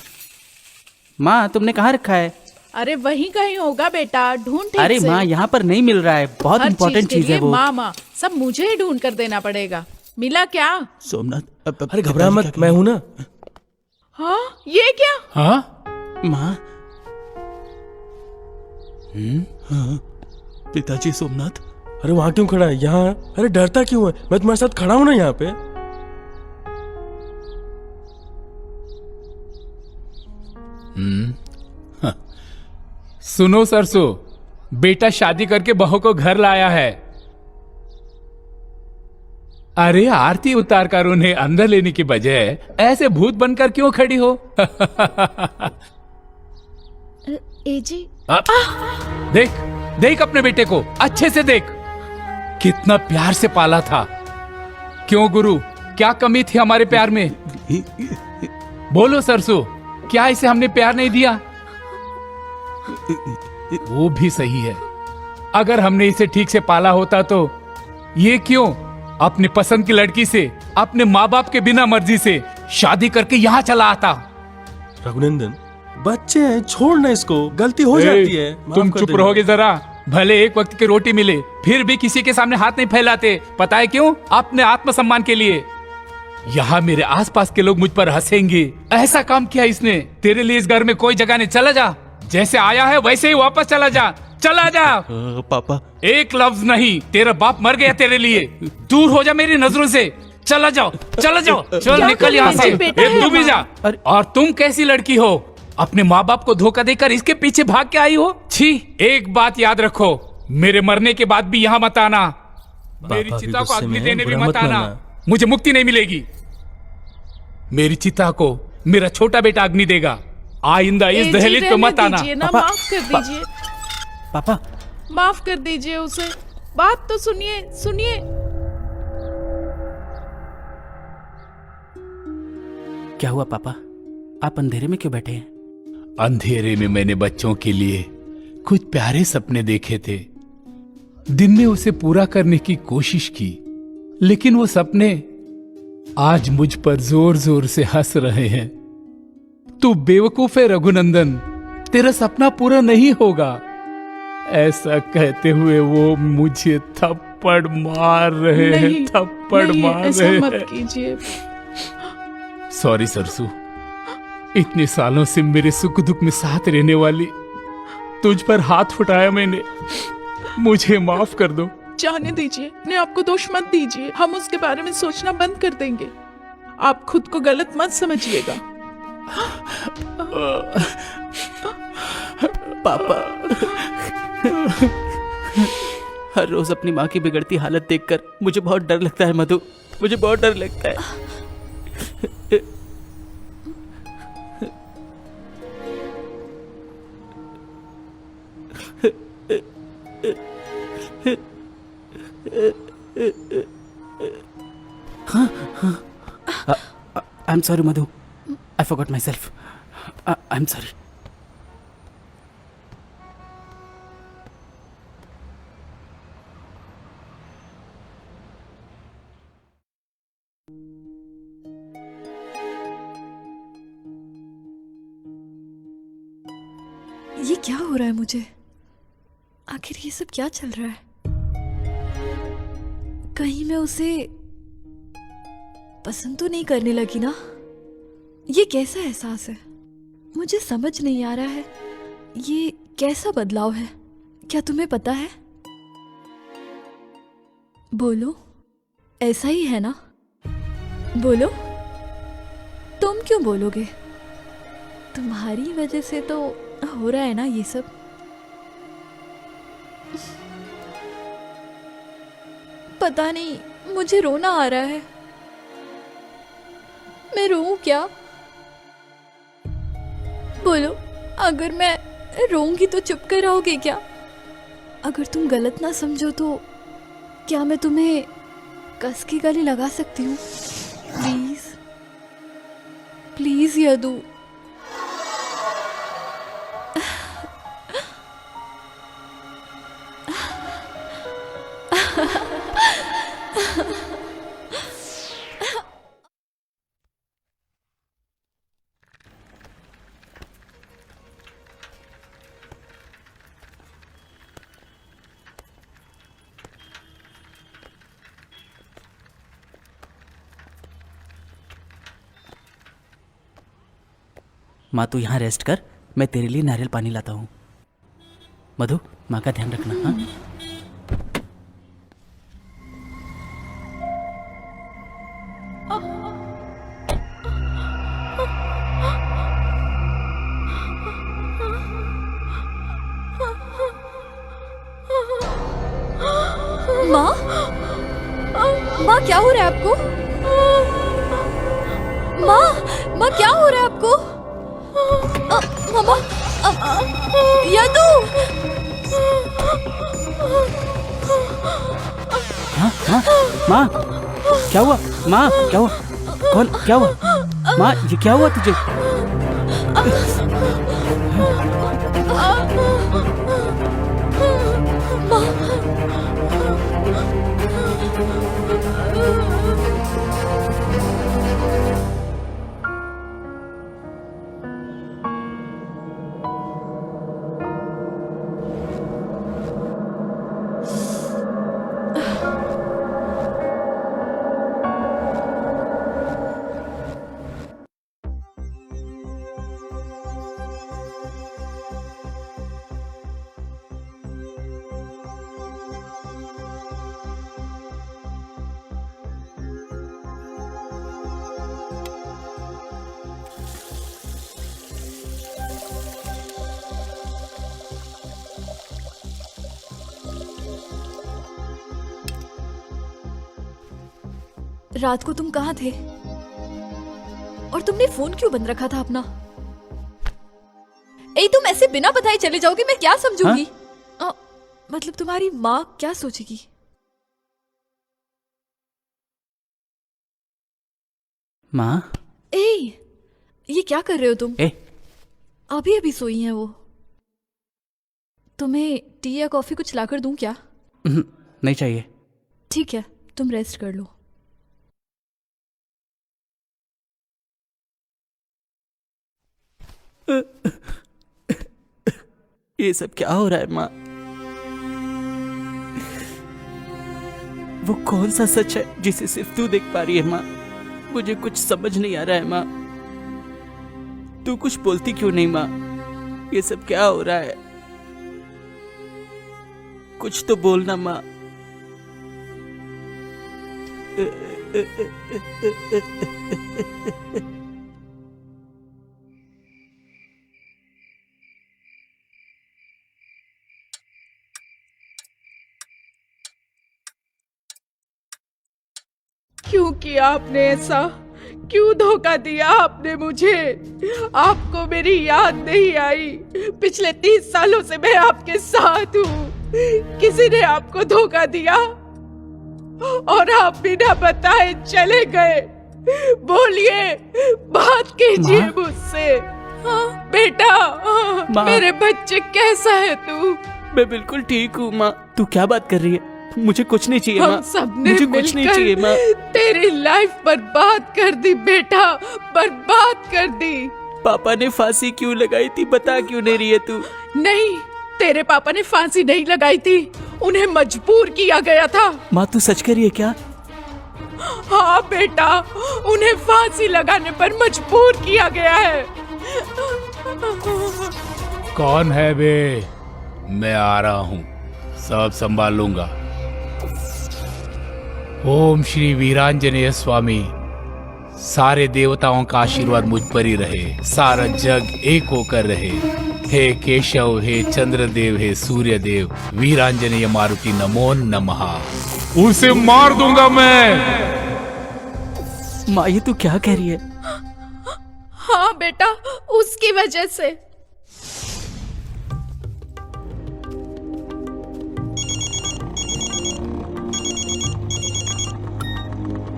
माँ, तुमने कहाँ रखा है? अरे वहीं कहीं होगा बेटा, ढूंढ ठीक से। अरे माँ, यहाँ पर नहीं मिल रहा है, बहुत हर इम्पोर्टेंट के चीज है लिए वो। माँ सब मुझे ही ढूंढ कर देना पड़ेगा। मिला क्या? सोमनाथ अरे घबरा मत, मैं हूं ना। हाँ, ये क्या? हाँ माँ। हाँ, पिताजी सोमनाथ। अरे वहां क्यों खड़ा है? यहाँ। अरे डरता क्यों है? मैं तुम्हारे साथ खड़ा हूं ना यहाँ पे। सुनो सरसो, बेटा शादी करके बहू को घर लाया है। अरे आरती उतार कर उन्हें अंदर लेने की बजाय ऐसे भूत बनकर क्यों खड़ी हो? ए जी। देख देख अपने बेटे को अच्छे से देख, कितना प्यार से पाला था। क्यों गुरु, क्या कमी थी हमारे प्यार में? बोलो सरसो, क्या इसे हमने प्यार नहीं दिया? वो भी सही है, अगर हमने इसे ठीक से पाला होता तो ये क्यों अपनी पसंद की लड़की से अपने माँ बाप के बिना मर्जी से शादी करके यहाँ चला आता? रघुनंदन, बच्चे हैं, छोड़ ना इसको, गलती हो जाती है। तुम चुप रहोगे जरा? भले एक वक्त की रोटी मिले फिर भी किसी के सामने हाथ नहीं फैलाते। पता है क्यों? अपने आत्मसम्मान के लिए। यहाँ मेरे आसपास के लोग मुझ पर हंसेंगे। ऐसा काम किया इसने, तेरे लिए इस घर में कोई जगह नहीं। चला जा, जैसे आया है वैसे ही वापस चला जा। चला जा। पापा। एक लफ्ज नहीं, तेरा बाप मर गया तेरे लिए। दूर हो जा मेरी नजरों से। चला जाओ, चला जाओ, चल निकल यहाँ से। तू भी जा। और तुम कैसी लड़की हो, अपने माँ बाप को धोखा देकर इसके पीछे भाग के आई हो? छी, एक बात याद रखो, मेरे मरने के बाद भी यहाँ मत आना। मेरी चिता को अग्नि देने भी मत आना, मुझे मुक्ति नहीं मिलेगी। मेरी चिता को मेरा छोटा बेटा अग्नि देगा। आइंदा इस दहलीज पे मत आना। माफ कर दीजिए पापा, माफ कर दीजिए उसे। बात तो सुनिए, सुनिए। क्या हुआ पापा, आप अंधेरे में क्यों बैठे हैं? अंधेरे में मैंने बच्चों के लिए कुछ प्यारे सपने देखे थे। दिन में उसे पूरा करने की कोशिश की, लेकिन वो सपने आज मुझ पर जोर जोर से हंस रहे हैं। तू बेवकूफ है रघुनंदन, तेरा सपना पूरा नहीं होगा। ऐसा कहते हुए वो मुझे थप्पड़ मार रहे हैं, थप्पड़ मार ऐसा रहे मत हैं। कीजिए। सॉरी सरसू, इतने सालों से मेरे सुख दुख में साथ रहने वाली तुझ पर हाथ उठाया मैंने, मुझे माफ कर दो। जाने दीजिए, अपने आप को दोष मत दीजिए। हम उसके बारे में सोचना बंद कर देंगे। आप खुद को गलत मत समझिएगा। पापा, हर रोज अपनी माँ की बिगड़ती हालत देखकर मुझे बहुत डर लगता है मधु, मुझे बहुत डर लगता है। I'm sorry, Madhu. I forgot myself. I'm sorry. ये क्या हो रहा है मुझे? आखिर ये सब क्या चल रहा है? कहीं मैं उसे पसंद तो नहीं करने लगी ना? ये कैसा एहसास है? मुझे समझ नहीं आ रहा है, ये कैसा बदलाव है? क्या तुम्हें पता है? बोलो, ऐसा ही है ना? बोलो। तुम क्यों बोलोगे? तुम्हारी वजह से तो हो रहा है ना ये सब। पता नहीं, मुझे रोना आ रहा है। मैं रोऊं क्या? बोलो, अगर मैं रोऊंगी तो चुप कर रहोगे क्या? अगर तुम गलत ना समझो तो क्या मैं तुम्हें कस की गले लगा सकती हूँ? Please please Yadu. माँ तू यहाँ रेस्ट कर, मैं तेरे लिए नारियल पानी लाता हूँ। मधु, माँ का ध्यान रखना। हाँ माँ, माँ क्या हो रहा है आपको? माँ क्या हो रहा है आपको? मामा, यादू। हाँ हाँ, माँ क्या हुआ? माँ क्या हुआ? कौन, क्या हुआ? माँ ये क्या हुआ तुझे? रात को तुम कहाँ थे? और तुमने फोन क्यों बंद रखा था अपना? तुम ऐसे बिना बताए चले जाओगे, मैं क्या समझूंगी? मतलब तुम्हारी माँ क्या सोचेगी? माँ, ये क्या कर रहे हो तुम? अभी अभी सोई हैं वो। तुम्हें टी या कॉफी कुछ लाकर दूं क्या? नहीं चाहिए। ठीक है, तुम रेस्ट कर लो। ये सब क्या हो रहा है माँ? वो कौन सा सच है जिसे सिर्फ तू देख पा रही है माँ? मुझे कुछ समझ नहीं आ रहा है माँ। तू कुछ बोलती क्यों नहीं माँ? ये सब क्या हो रहा है? कुछ तो बोलना माँ। क्यों किया आपने ऐसा? क्यों धोखा दिया आपने मुझे? आपको मेरी याद नहीं आई? पिछले 30 सालों से मैं आपके साथ हूँ। किसी ने आपको धोखा दिया और आप बिना बताए चले गए। बोलिए, बात कीजिए मुझसे। बेटा, मेरे बच्चे, कैसा है तू? मैं बिल्कुल ठीक हूँ माँ। तू क्या बात कर रही है? मुझे कुछ नहीं चाहिए माँ। हम सबने मुझे कुछ नहीं चाहिए माँ। तेरी लाइफ बर्बाद कर दी बेटा, बर्बाद कर दी। पापा ने फांसी क्यों लगाई थी? बता क्यों नहीं रही है तू? नहीं, तेरे पापा ने फांसी नहीं लगाई थी, उन्हें मजबूर किया गया था। माँ तू सच कह रही है क्या? हाँ बेटा, उन्हें फांसी लगाने पर मजबूर किया गया है। कौन है बे? मैं आ रहा हूँ, सब संभाल लूंगा। ओम श्री वीरांजनेय स्वामी। सारे देवताओं का आशीर्वाद मुझ पर ही रहे, सारा जग एक होकर रहे। हे केशव, हे चंद्रदेव, हे सूर्यदेव, वीरांजनेय मारुति नमो नमः। उसे मार दूंगा मैं। माँ ये तू क्या कह रही है? हाँ बेटा, उसकी वजह से।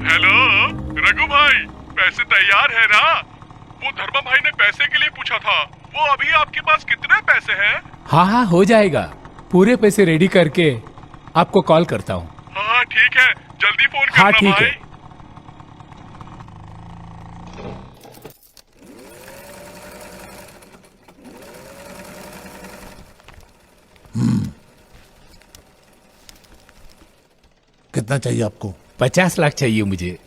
हेलो रघु भाई, पैसे तैयार है ना? वो धर्मा भाई ने पैसे के लिए पूछा था। वो अभी आपके पास कितने पैसे हैं? हाँ हो जाएगा। पूरे पैसे रेडी करके आपको कॉल करता हूँ। हाँ ठीक है, जल्दी फोन करना। हाँ ठीक भाई। है। कितना चाहिए आपको? 50 लाख चाहिए मुझे।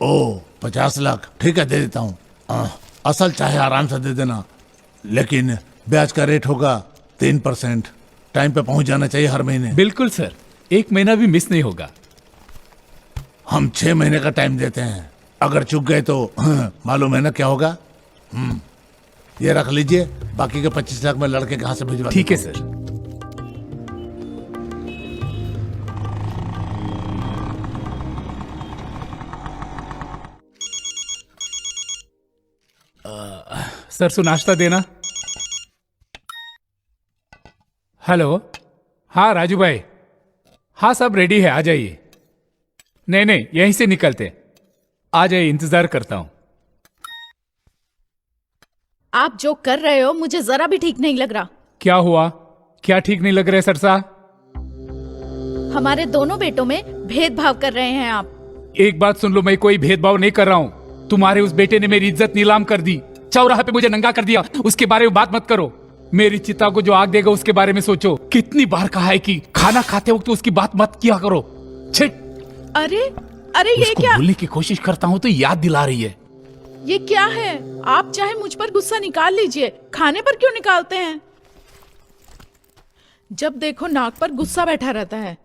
ओ 50 लाख, ठीक है दे देता हूँ। असल चाहे आराम से दे देना, लेकिन ब्याज का रेट होगा 3%। टाइम पे पहुंच जाना चाहिए हर महीने। बिल्कुल सर, 1 महीना भी मिस नहीं होगा। हम 6 महीने का टाइम देते हैं, अगर चूक गए तो मालूम है ना क्या होगा। ये रख लीजिए, बाकी के 25 लाख में लड़के कहाँ से भिजवा। ठीक है सर। सरसों नाश्ता देना। हेलो, हाँ राजू भाई, हाँ सब रेडी है, आ जाइए। नहीं यहीं से निकलते, आ जाइए, इंतजार करता हूं। आप जो कर रहे हो मुझे जरा भी ठीक नहीं लग रहा। क्या हुआ? क्या ठीक नहीं लग रहा है सरसा? हमारे दोनों बेटों में भेदभाव कर रहे हैं आप। एक बात सुन लो, मैं कोई भेदभाव नहीं कर रहा हूँ। तुम्हारे उस बेटे ने मेरी इज्जत नीलाम कर दी, चौराहे पे मुझे नंगा कर दिया। उसके बारे में बात मत करो। मेरी चिता को जो आग देगा उसके बारे में सोचो। कितनी बार कहा है कि खाना खाते वक्त उसकी बात मत किया करो। छिट। अरे ये क्या? बोलने की कोशिश करता हूँ तो याद दिला रही है। ये क्या है? आप चाहे मुझ पर गुस्सा निकाल लीजिए, खाने पर क्यों निकालते हैं? जब देखो नाक पर गुस्सा बैठा रहता है।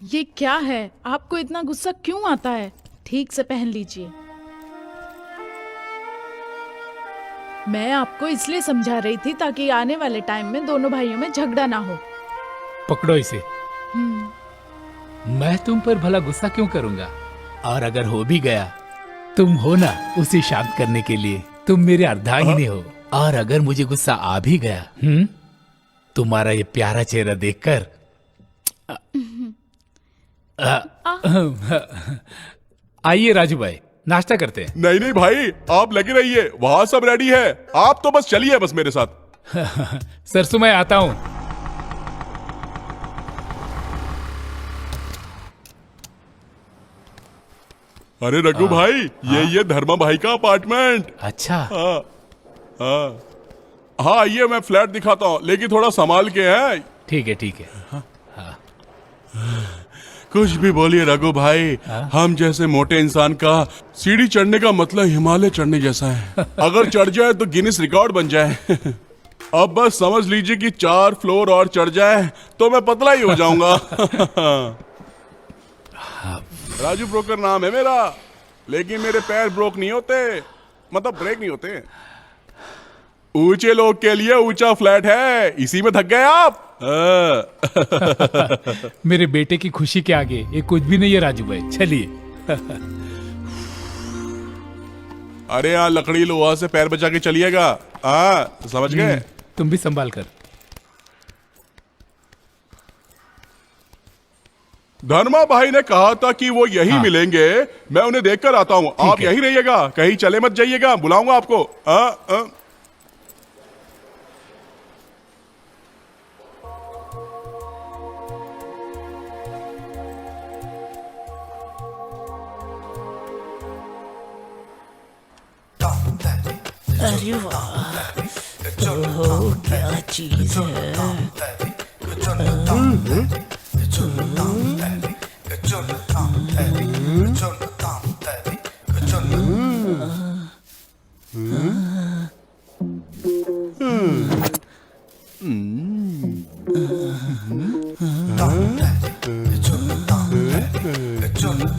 ये क्या है? आपको इतना गुस्सा क्यों आता है? ठीक से पहन लीजिए। मैं आपको इसलिए समझा रही थी ताकि आने वाले टाइम में दोनों भाइयों में झगड़ा ना हो। पकड़ो इसे। मैं तुम पर भला गुस्सा क्यों करूंगा? और अगर हो भी गया, तुम हो ना उसे शांत करने के लिए। तुम मेरे अर्धांगिनी हो। और अगर मुझे गुस्सा आ भी गया, तुम्हारा ये प्यारा चेहरा देखकर आइए राजू भाई, नाश्ता करते हैं। नहीं भाई, आप लगे रहिए, वहां सब रेडी है। आप तो बस चलिए बस मेरे साथ। सरसों मैं आता हूं। अरे रघु भाई, ये धर्मा भाई का अपार्टमेंट। अच्छा। हाँ आइए, मैं फ्लैट दिखाता हूँ, लेकिन थोड़ा संभाल के है। ठीक है। कुछ भी बोलिए रघु भाई, हम जैसे मोटे इंसान का सीढ़ी चढ़ने का मतलब हिमालय चढ़ने जैसा है। अगर चढ़ जाए तो गिनीज रिकॉर्ड बन जाए। अब बस समझ लीजिए कि 4 फ्लोर और चढ़ जाए तो मैं पतला ही हो जाऊंगा। राजू ब्रोकर नाम है मेरा, लेकिन मेरे पैर ब्रोक नहीं होते, मतलब ब्रेक नहीं होते। ऊंचे लोग के लिए ऊंचा फ्लैट है, इसी में थक गए आप। मेरे बेटे की खुशी के आगे ये कुछ भी नहीं है राजू भाई, चलिए। अरे यहाँ लकड़ी लोहा से पैर बचा के चलिएगा। हाँ समझ गए। तुम भी संभाल कर। धर्मा भाई ने कहा था कि वो यही मिलेंगे, मैं उन्हें देखकर आता हूँ। आप यही रहिएगा, कहीं चले मत जाइएगा, बुलाऊंगा आपको। अरे वाह, ओह क्या चीज है।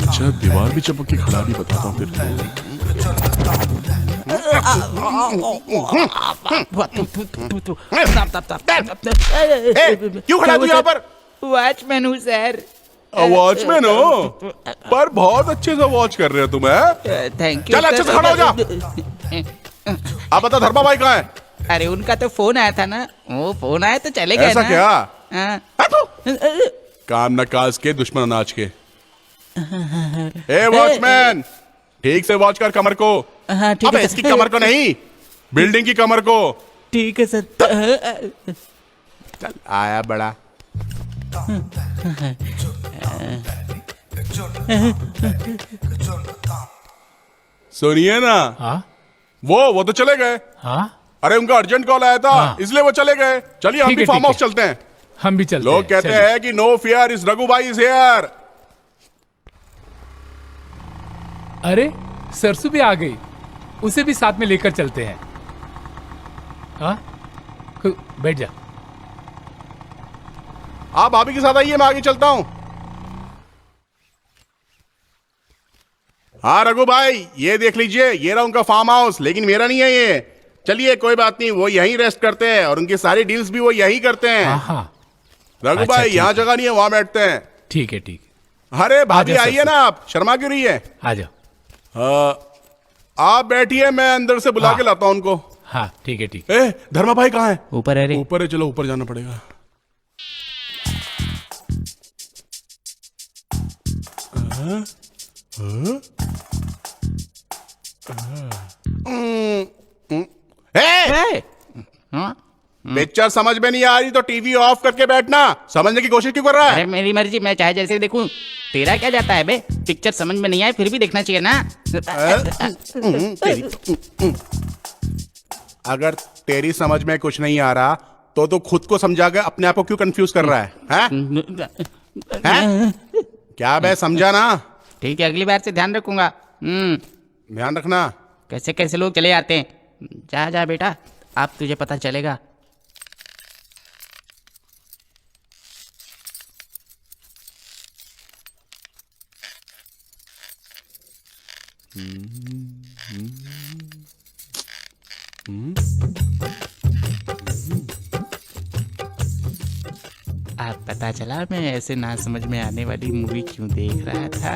अच्छा, दीवार भी चपक के खड़ा भी बताता हूँ फिर। क्यों खड़ा तू यहाँ पर? वॉचमैन हूँ सर। वॉचमैन हो? पर बहुत अच्छे से वॉच कर रहे हो तुम। Thank you. चल अच्छे से खड़ा हो जा। अब बता धर्मा भाई कहाँ है? अरे उनका तो फोन आया था ना, वो फोन आया तो चले गए। ऐसा ना? क्या? काम न काज के, दुश्मन अनाज के। ए वॉचमैन, ठीक से वॉच कर कमर को। हाँ ठीक है। इसकी कमर को नहीं, बिल्डिंग की कमर को। ठीक है सर। चल आया बड़ा। सुनिए ना। हाँ? वो तो चले गए। हाँ? अरे उनका अर्जेंट कॉल आया था। हाँ। इसलिए वो चले गए। चलिए हम भी फार्म हाउस चलते हैं। हम भी चलते लोग कहते हैं कि नो फियर इज रघु भाई इज हियर। अरे सरसू भी आ गई। उसे भी साथ में लेकर चलते हैं। हाँ बैठ जा। आप भाभी के साथ आइए, मैं आगे चलता हूँ। हाँ रघु भाई, ये देख लीजिए, ये रहा उनका फार्म हाउस, लेकिन मेरा नहीं है ये। चलिए कोई बात नहीं, वो यहीं रेस्ट करते हैं और उनकी सारी डील्स भी वो यहीं करते हैं। रघु अच्छा, भाई ठीक यहाँ है। जगह नहीं है, वहां बैठते हैं। ठीक है ठीक अरे भाभी आजा, आइए ना, आप शर्मा क्यों रही है? आ जाओ। आप बैठिए, मैं अंदर से बुला हाँ। के लाता हूँ उनको। हाँ ठीक है ठीक। ए धर्मा भाई कहाँ है? ऊपर है रे। ऊपर है, चलो ऊपर जाना पड़ेगा। पिक्चर समझ में नहीं आ रही तो टीवी ऑफ करके बैठना। समझने की कोशिश क्यों कर रहा है? अरे मेरी मर्जी, मैं चाहे जैसे देखूं। तेरा क्या जाता है बे? पिक्चर समझ में नहीं आए फिर भी देखना चाहिए ना। अगर तेरी समझ में कुछ नहीं आ रहा तो खुद को समझा के अपने आप को क्यों कंफ्यूज कर रहा है? हैं? क्या बे, समझा ना? ठीक है, अगली बार से ध्यान रखूंगा। ध्यान रखना। कैसे कैसे लोग चले जाते हैं। जा जा बेटा, अब तुझे पता चलेगा। अब पता चला मैं ऐसे ना समझ में आने वाली मूवी क्यों देख रहा था।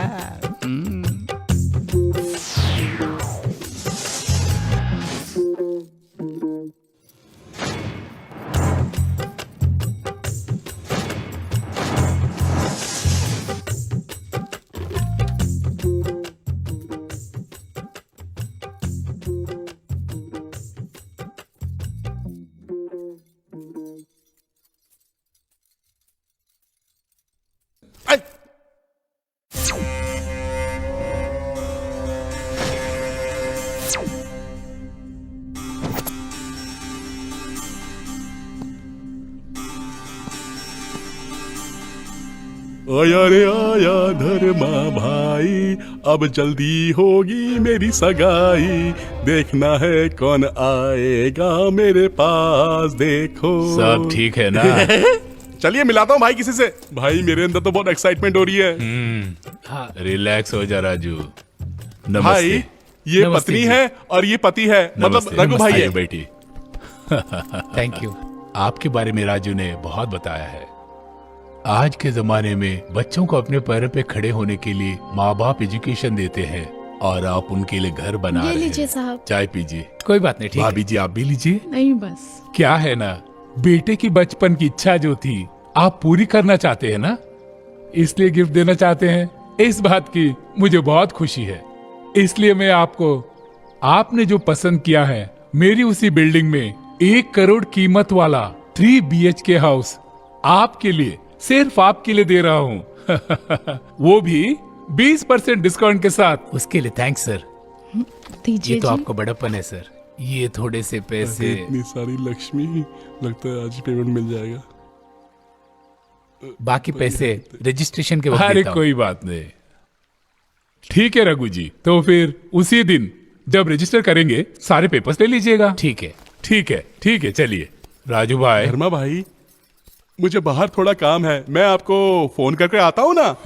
आया रे आया धर्मा भाई, अब जल्दी होगी मेरी सगाई। देखना है कौन आएगा मेरे पास, देखो। सब ठीक है ना? चलिए मिलाता हूँ भाई किसी से। भाई मेरे अंदर तो बहुत एक्साइटमेंट हो रही है। रिलैक्स हो जा राजू। नमस्ते। भाई ये नमस्ते पत्नी जी। है और ये पति है, मतलब रघु भाई है। बेटी। Thank you. आपके बारे में राजू ने बहुत बताया है। आज के जमाने में बच्चों को अपने पैरों पे खड़े होने के लिए माँ बाप एजुकेशन देते हैं और आप उनके लिए घर बना ये रहे लीजिए हैं। साहब। चाय पीजिए। कोई बात नहीं, ठीक है। भाभी जी आप भी लीजिए। नहीं बस। क्या है ना, बेटे की बचपन की इच्छा जो थी आप पूरी करना चाहते हैं ना, इसलिए गिफ्ट देना चाहते हैं। इस बात की मुझे बहुत खुशी है। इसलिए मैं आपको, आपने जो पसंद किया है, मेरी उसी बिल्डिंग में 1 करोड़ कीमत वाला 3 BHK हाउस आपके लिए, सिर्फ आपके लिए दे रहा हूँ। वो भी 20% डिस्काउंट के साथ। उसके लिए थैंक्स सर। दीजिए ये तो जी। आपको बड़प्पन है सर। ये थोड़े से पैसे। इतनी सारी लक्ष्मी, लगता है आज पेमेंट मिल जाएगा। बाकी पैसे रजिस्ट्रेशन के वक्त अरे कोई बात नहीं। ठीक है रघु जी, तो फिर उसी दिन जब रजिस्टर करेंगे सारे पेपर्स ले लीजिएगा। ठीक है ठीक है ठीक है। चलिए राजू भाई। धर्मा भाई मुझे बाहर थोड़ा काम है, मैं आपको फोन करके आता हूँ ना।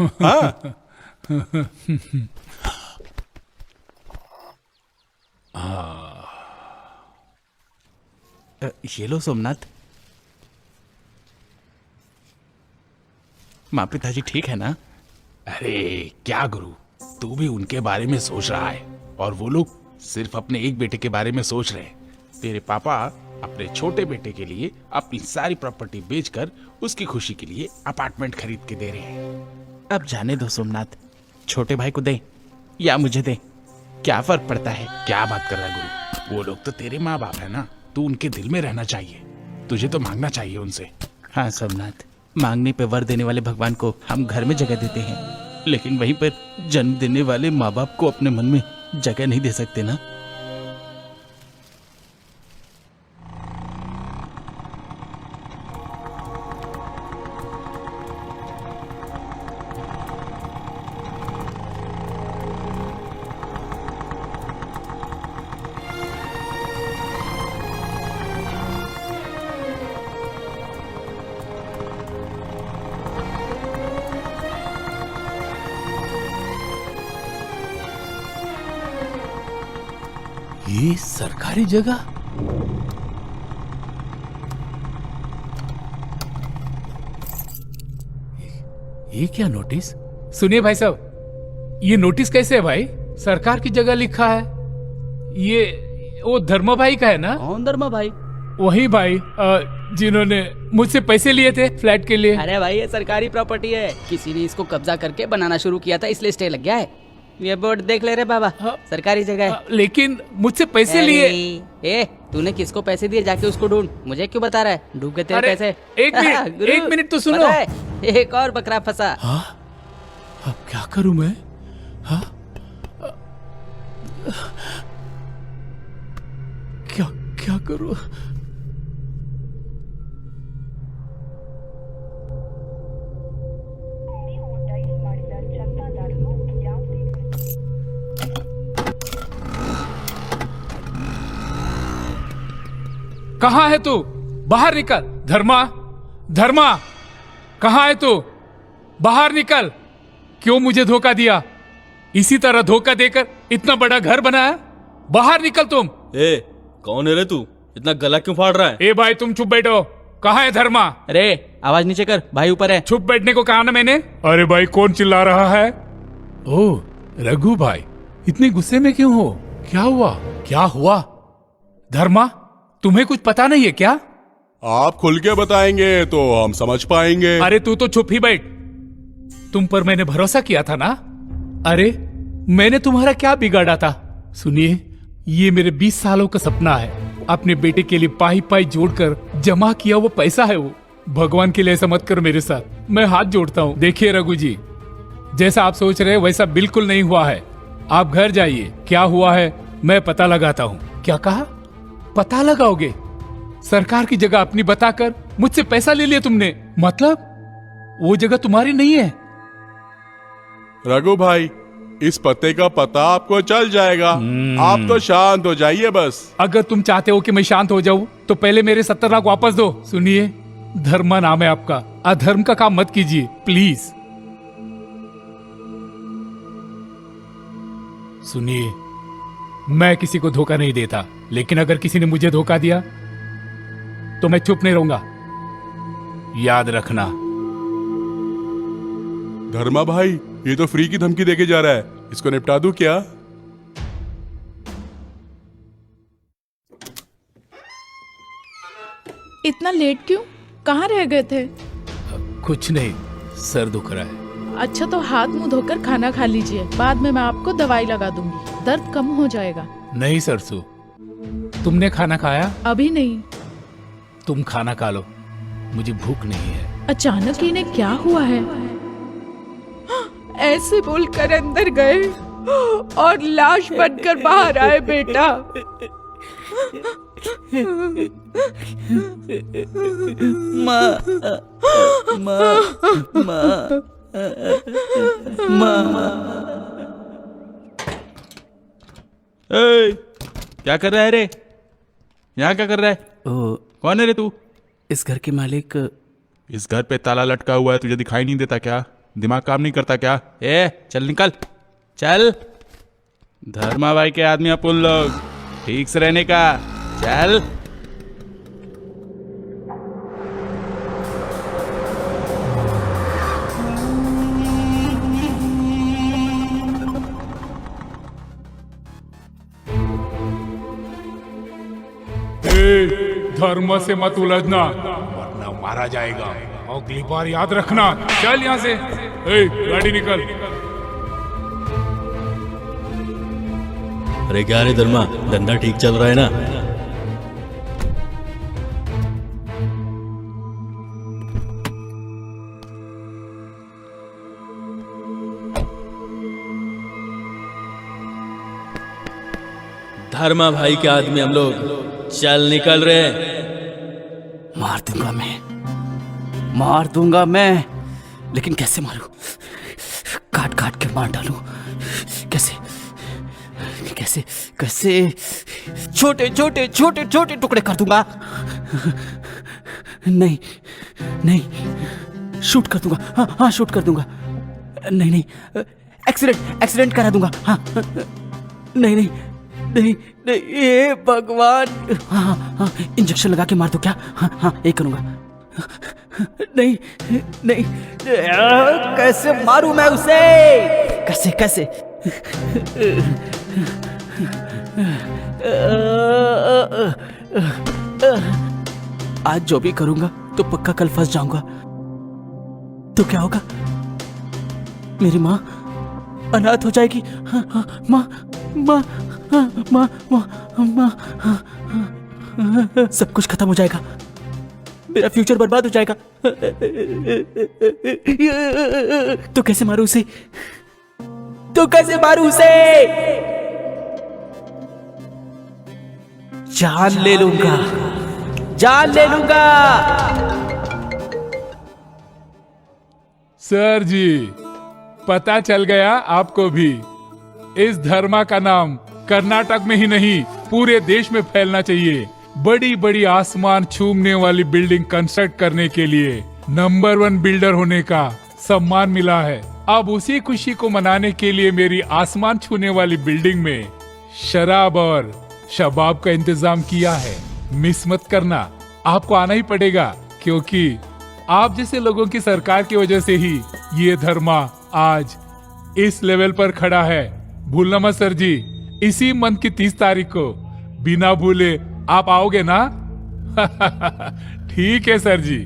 हाँ? ये लो सोमनाथ। माँ पिताजी ठीक है ना? अरे क्या गुरु, तू भी उनके बारे में सोच रहा है और वो लोग सिर्फ अपने एक बेटे के बारे में सोच रहे हैं। तेरे पापा अपने छोटे बेटे के लिए अपनी सारी प्रॉपर्टी बेचकर उसकी खुशी के लिए अपार्टमेंट खरीद के दे रहे हैं। अब जाने दो सोमनाथ, छोटे भाई को दे या मुझे दे, क्या फर्क पड़ता है? क्या बात कर रहा है गुरु, वो लोग तो तेरे माँ बाप है ना, तू उनके दिल में रहना चाहिए। तुझे तो मांगना चाहिए उनसे। हाँ सोमनाथ, मांगने पे वर देने वाले भगवान को हम घर में जगह देते हैं, लेकिन वहीं पर जन्म देने वाले माँ बाप को अपने मन में जगह नहीं दे सकते ना। ये सरकारी जगह? ये क्या नोटिस? सुनिए भाई साहब, ये नोटिस कैसे है भाई? सरकार की जगह लिखा है। ये वो धर्मा भाई का है ना? कौन धर्मा भाई? वही भाई जिन्होंने मुझसे पैसे लिए थे फ्लैट के लिए। अरे भाई ये सरकारी प्रॉपर्टी है, किसी ने इसको कब्जा करके बनाना शुरू किया था, इसलिए स्टे लग गया है। ये बोर्ड देख ले रे बाबा, सरकारी जगह है। लेकिन मुझसे पैसे लिए। ए तूने किसको पैसे दिए? जाके उसको ढूंढ, मुझे क्यों बता रहा है? डूब गए तेरे पैसे। एक मिनट तो सुनो। एक और बकरा फंसा। अब क्या करूं मैं? क्या करूं? कहाँ है तू? बाहर निकल। धर्मा कहाँ है तू? बाहर निकल। क्यों मुझे धोखा दिया? इसी तरह धोखा देकर इतना बड़ा घर बनाया। बाहर निकल तुम। ए कौन है रे तू? इतना गला क्यों फाड़ रहा है? ए भाई तुम चुप बैठो। कहाँ है धर्मा? अरे आवाज नीचे कर, भाई ऊपर है। चुप बैठने को कहा ना मैंने। अरे भाई कौन चिल्ला रहा है? ओ रघु भाई, इतने गुस्से में क्यों हो? क्या हुआ? धर्मा तुम्हें कुछ पता नहीं है क्या? आप खुल के बताएंगे तो हम समझ पाएंगे। अरे तू तो चुप ही बैठ। तुम पर मैंने भरोसा किया था ना। अरे मैंने तुम्हारा क्या बिगाड़ा था? सुनिए, ये मेरे 20 सालों का सपना है। अपने बेटे के लिए पाई जोड़कर जमा किया वो पैसा है वो। भगवान के लिए ऐसा मत करो मेरे साथ, मैं हाथ जोड़ता हूँ। देखिए रघु जी, जैसा आप सोच रहे हैं वैसा बिल्कुल नहीं हुआ है। आप घर जाइए, क्या हुआ है मैं पता लगाता हूँ। क्या कहा? पता लगाओगे? सरकार की जगह अपनी बताकर मुझसे पैसा ले लिया तुमने? मतलब वो जगह तुम्हारी नहीं है? रघु भाई, इस पते का पता आपको चल जाएगा। आप तो शांत हो जाइए बस। अगर तुम चाहते हो कि मैं शांत हो जाऊं तो पहले मेरे 70 लाख वापस दो। सुनिए, धर्मा नाम है आपका, अधर्म का काम मत कीजिए प्लीज। सुनिए, मैं किसी को धोखा नहीं देता, लेकिन अगर किसी ने मुझे धोखा दिया तो मैं चुप नहीं रहूंगा, याद रखना। धर्मा भाई, ये तो फ्री की धमकी देके जा रहा है, इसको निपटा दूं क्या? इतना लेट क्यों? कहाँ रह गए थे? कुछ नहीं, सर दुख रहा है। अच्छा तो हाथ मुंह धोकर खाना खा लीजिए, बाद में मैं आपको दवाई लगा दूंगी, दर्द कम हो जाएगा। नहीं सरसू, तुमने खाना खाया? अभी नहीं। तुम खाना खा लो, मुझे भूख नहीं है। अचानक इन्हें क्या हुआ है? ऐसे बोलकर अंदर गए और लाश बनकर बाहर आए बेटा। क्या कर रहा है रे? यहाँ क्या कर रहा है? कौन है रे तू? इस घर के मालिक। इस घर पे ताला लटका हुआ है, तुझे दिखाई नहीं देता क्या? दिमाग काम नहीं करता क्या? चल निकल, चल। धर्मा भाई के आदमी अपन लोग, ठीक से रहने का, चल। धर्म से मत उलझना वरना मारा जाएगा। अगली बार याद रखना। चल यहाँ से, गाड़ी निकल। अरे क्या रे धर्मा, धंधा ठीक चल रहा है ना? धर्मा भाई के आदमी हम लोग, चल निकल रहे। मार दूंगा मैं, लेकिन कैसे मारूं? काट काट के मार डालूं? कैसे कैसे कैसे? छोटे छोटे छोटे छोटे टुकड़े कर दूंगा। नहीं नहीं, शूट कर दूंगा। हाँ शूट कर दूंगा। नहीं एक्सीडेंट करा दूंगा। हाँ नहीं नहीं नहीं, ये भगवान। हाँ हाँ, इंजेक्शन लगा के मार दो क्या? हाँ हाँ, यही करूँगा। नहीं नहीं, कैसे मारूं मैं उसे? कैसे कैसे? आज जो भी करूंगा तो पक्का कल फंस जाऊंगा। तो क्या होगा? मेरी माँ अनाथ हो जाएगी। माँ माँ माँ माँ माँ, सब कुछ खत्म हो जाएगा, मेरा फ्यूचर बर्बाद हो जाएगा। तो कैसे मारूं उसे? तो कैसे मारूं उसे? जान ले लूंगा, जान ले लूंगा। सर जी, पता चल गया आपको भी। इस धर्मा का नाम कर्नाटक में ही नहीं पूरे देश में फैलना चाहिए। बड़ी बड़ी आसमान छूने वाली बिल्डिंग कंस्ट्रक्ट करने के लिए नंबर 1 बिल्डर होने का सम्मान मिला है। अब उसी खुशी को मनाने के लिए मेरी आसमान छूने वाली बिल्डिंग में शराब और शबाब का इंतजाम किया है। मिस मत करना, आपको आना ही पड़ेगा, क्योंकि आप जैसे लोगों की सरकार की वजह से ही ये धर्मा आज इस लेवल पर खड़ा है। भूलना मत सर जी, इसी मंथ की 30 तारीख को बिना भूले आप आओगे ना? ठीक है सर जी।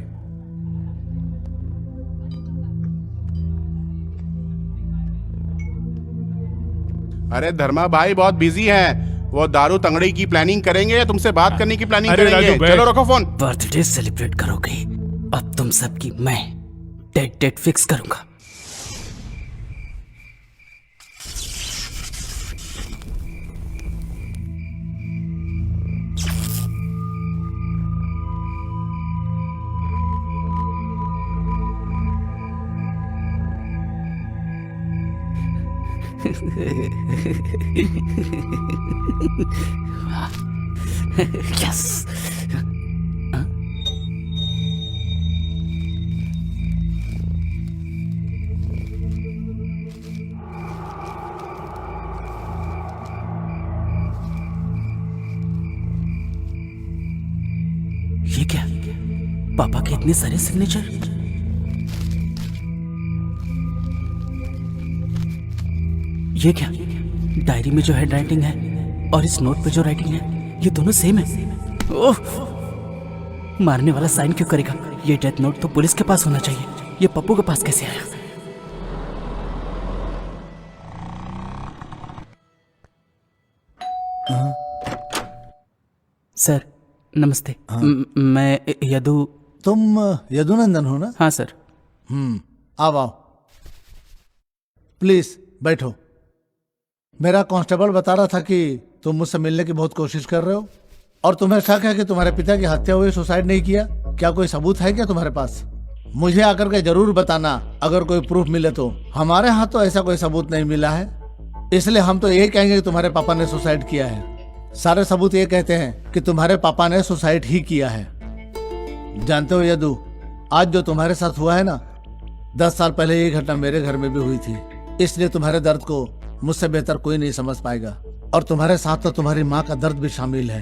अरे धर्मा भाई बहुत बिजी हैं। वो दारू तंगड़ी की प्लानिंग करेंगे या तुमसे बात करने की प्लानिंग करेंगे? चलो रखो फोन। बर्थडे सेलिब्रेट करोगे? अब तुम सबकी मैं डेट फिक्स करूंगा। Yes. ये क्या? पापा के इतने सारे सिग्नेचर। ये क्या? डायरी में जो हैंड राइटिंग है और इस नोट पे जो राइटिंग है, ये दोनों सेम है। ओह! मारने वाला साइन क्यों करेगा? ये डेथ नोट तो पुलिस के पास होना चाहिए। ये पप्पू के पास कैसे आया? सर नमस्ते। मैं यदु। तुम यदुनंदन हो ना? हाँ सर। आओ प्लीज बैठो। मेरा कांस्टेबल बता रहा था कि तुम मुझसे मिलने की बहुत कोशिश कर रहे हो और तुम्हें शक है कि तुम्हारे पिता की हत्या हुई, सुसाइड नहीं किया। क्या कोई सबूत है क्या तुम्हारे पास? मुझे आकर के जरूर बताना अगर कोई प्रूफ मिले तो। हमारे यहाँ तो ऐसा कोई सबूत नहीं मिला है, इसलिए हम तो ये कहेंगे कि तुम्हारे पापा ने सुसाइड किया है। सारे सबूत ये कहते हैं कि तुम्हारे पापा ने सुसाइड ही किया है। जानते हो यदु, आज जो तुम्हारे साथ हुआ है ना, 10 साल पहले ये घटना मेरे घर में भी हुई थी। इसलिए तुम्हारे दर्द को मुझसे बेहतर कोई नहीं समझ पाएगा और तुम्हारे साथ तो तुम्हारी माँ का दर्द भी शामिल है।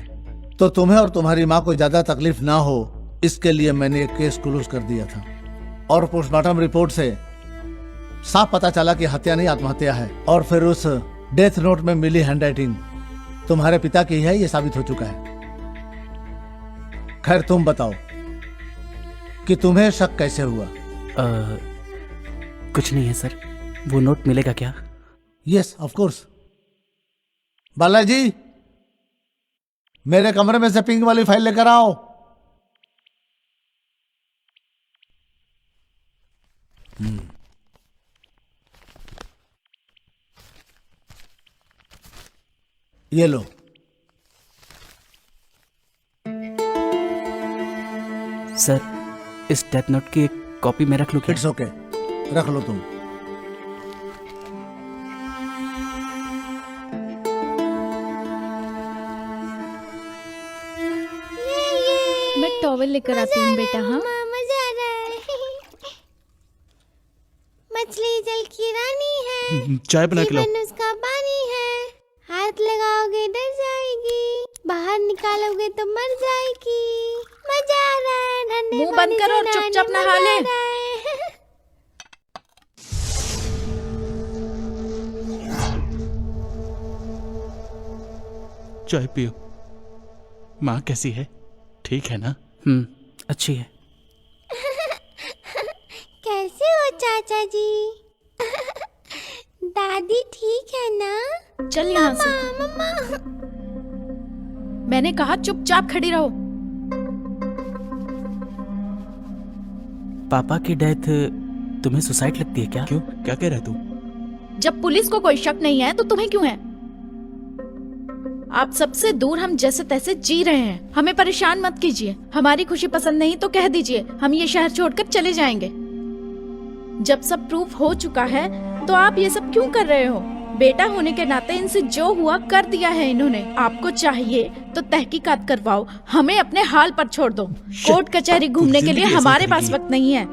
तो तुम्हें और तुम्हारी माँ को ज्यादा तकलीफ ना हो, इसके लिए मैंने एक केस क्लोज कर दिया था। और पोस्टमार्टम रिपोर्ट से साफ पता चला कि हत्या नहीं आत्महत्या है। और फिर उस डेथ नोट में मिली हैंडराइटिंग तुम्हारे पिता की है, ये साबित हो चुका है। खैर तुम बताओ कि तुम्हें शक कैसे हुआ? कुछ नहीं है सर। वो नोट मिलेगा क्या? Yes of course. बालाजी, मेरे कमरे में से पिंक वाली फाइल लेकर आओ। ये लो। सर इस डेथ नोट की एक कॉपी में रख लो क्या? इट्स ओके, रख लो तुम। मैं टॉवल लेकर आती हूँ बेटा। हाँ मजा आ रहा है। मछली जल की रानी है, चाय बना के लाओ। जीवन उसका पानी है, हाथ लगाओगे डर निकालोगे तो मर जाएगी। मजा आ रहा है, ठंडे मुंह पानी बंद करो से और चुपचाप नहाने नहा ले। मजा आ रहा है। चाय पियो। माँ कैसी है? ठीक है ना? अच्छी है। कैसे हो चाचा जी? दादी ठीक है ना? चल यहाँ से। मम्मा मैंने कहा चुपचाप खड़ी रहो। पापा की डेथ तुम्हें सुसाइड लगती है क्या? क्यों? क्या कह रहा है तू? जब पुलिस को कोई शक नहीं है तो तुम्हें क्यों है? आप सबसे दूर हम जैसे तैसे जी रहे हैं। हमें परेशान मत कीजिए। हमारी खुशी पसंद नहीं तो कह दीजिए, हम ये शहर छोड़कर चले जाएंगे। जब सब प्रूफ हो चुका है तो आप ये सब क्यों कर रहे हो? बेटा होने के नाते इनसे जो हुआ कर दिया है इन्होंने। आपको चाहिए तो तहकीकात करवाओ, हमें अपने हाल पर छोड़ दो। कोर्ट कचहरी घूमने के लिए जिंदगी ऐसे हमारे पास करेगी। वक्त नहीं है।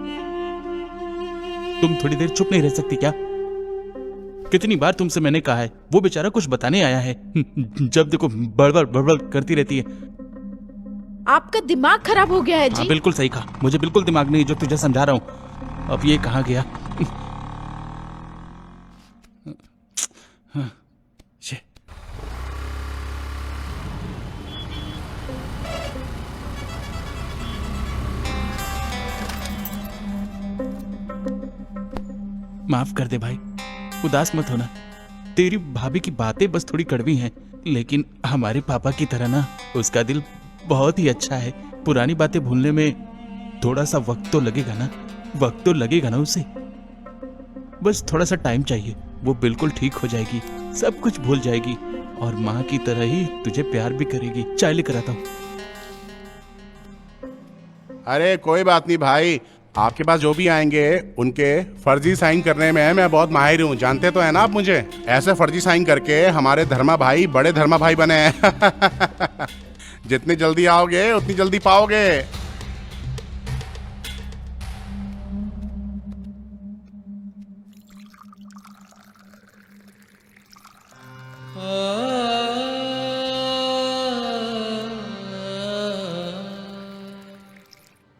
तुम थोड़ी देर चुप नहीं रह सकती क्या? कितनी बार तुमसे मैंने कहा है, वो बेचारा कुछ बताने आया है, जब देखो बड़बड़ बड़बड़ करती रहती है। आपका दिमाग खराब हो गया है हाँ, जी। बिल्कुल सही कहा। मुझे बिल्कुल दिमाग नहीं जो तुझे समझा रहा हूँ। अब ये कहाँ गया? शे। माफ कर दे भाई, उदास मत होना। तेरी भाभी की बातें बस थोड़ी कड़वी हैं, लेकिन हमारे पापा की तरह ना उसका दिल बहुत ही अच्छा है। पुरानी बातें भूलने में थोड़ा सा वक्त तो लगेगा ना, वक्त तो लगेगा ना उसे। बस थोड़ा सा टाइम चाहिए, वो बिल्कुल ठीक हो जाएगी, सब कुछ भूल जाएगी और माँ की तरह ही तुझे प्यार भी करेगी। चाय लेकर आता हूँ। अरे कोई बात नहीं भाई, आपके पास जो भी आएंगे उनके फर्जी साइन करने में मैं बहुत माहिर हूँ। जानते तो है ना आप मुझे। ऐसे फर्जी साइन करके हमारे धर्मा भाई बड़े धर्मा भाई बने हैं। जितनी जल्दी आओगे उतनी जल्दी पाओगे।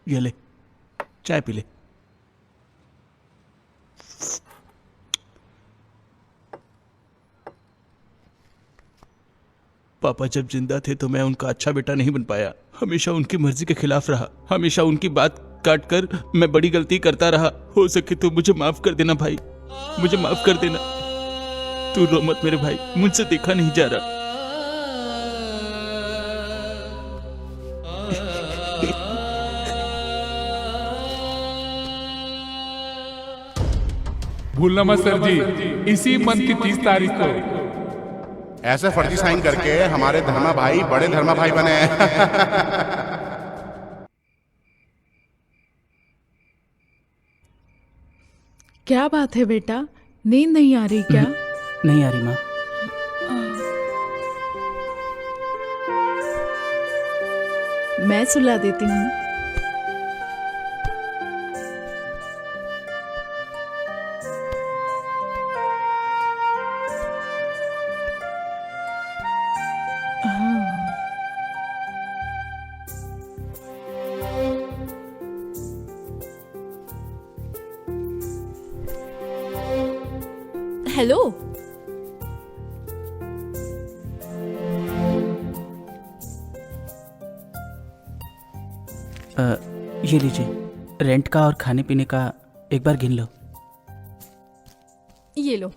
ये ले, चाय पी ले। पापा जब जिंदा थे तो मैं उनका अच्छा बेटा नहीं बन पाया। हमेशा उनकी मर्जी के खिलाफ रहा, हमेशा उनकी बात काट कर मैं बड़ी गलती करता रहा। हो सके तो मुझे माफ कर देना भाई, मुझे माफ कर देना। तू रो मत मेरे भाई, मुझसे देखा नहीं जा रहा। भूलना मत सर जी, इसी मंथ की 30 तारीख को। ऐसे फर्जी साइन करके हमारे धर्मा भाई बड़े धर्मा भाई बने हैं। क्या बात है बेटा, नींद नहीं आ रही क्या? नहीं आ रही माँ। मैं सुला देती हूँ। हेलो। ये लीजिए, रेंट का और खाने पीने का एक बार गिन लो। ये लो।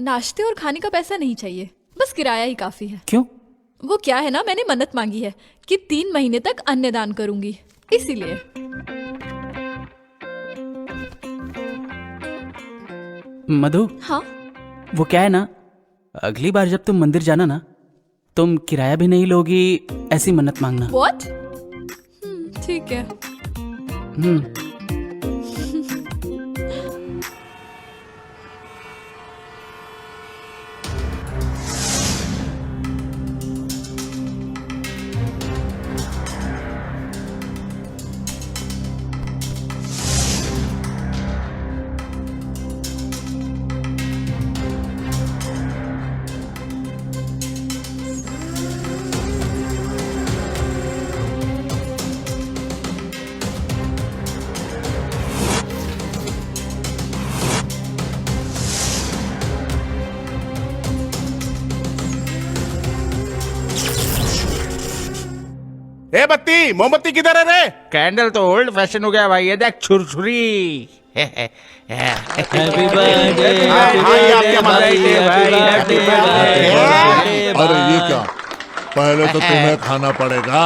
नाश्ते और खाने का पैसा नहीं चाहिए, बस किराया ही काफी है। क्यों? वो क्या है ना, मैंने मन्नत मांगी है कि 3 महीने तक अन्नदान करूंगी, इसीलिए। मधु, हाँ वो क्या है ना, अगली बार जब तुम मंदिर जाना ना, तुम किराया भी नहीं लोगी, ऐसी मन्नत मांगना। व्हाट? ठीक है। ए बत्ती, मोमबत्ती किधर है रे? कैंडल तो ओल्ड फैशन हो गया भाई, ये देख छुरछुरी। हैप्पी बर्थडे, अरे ये क्या, पहले तो तुम्हें खाना पड़ेगा।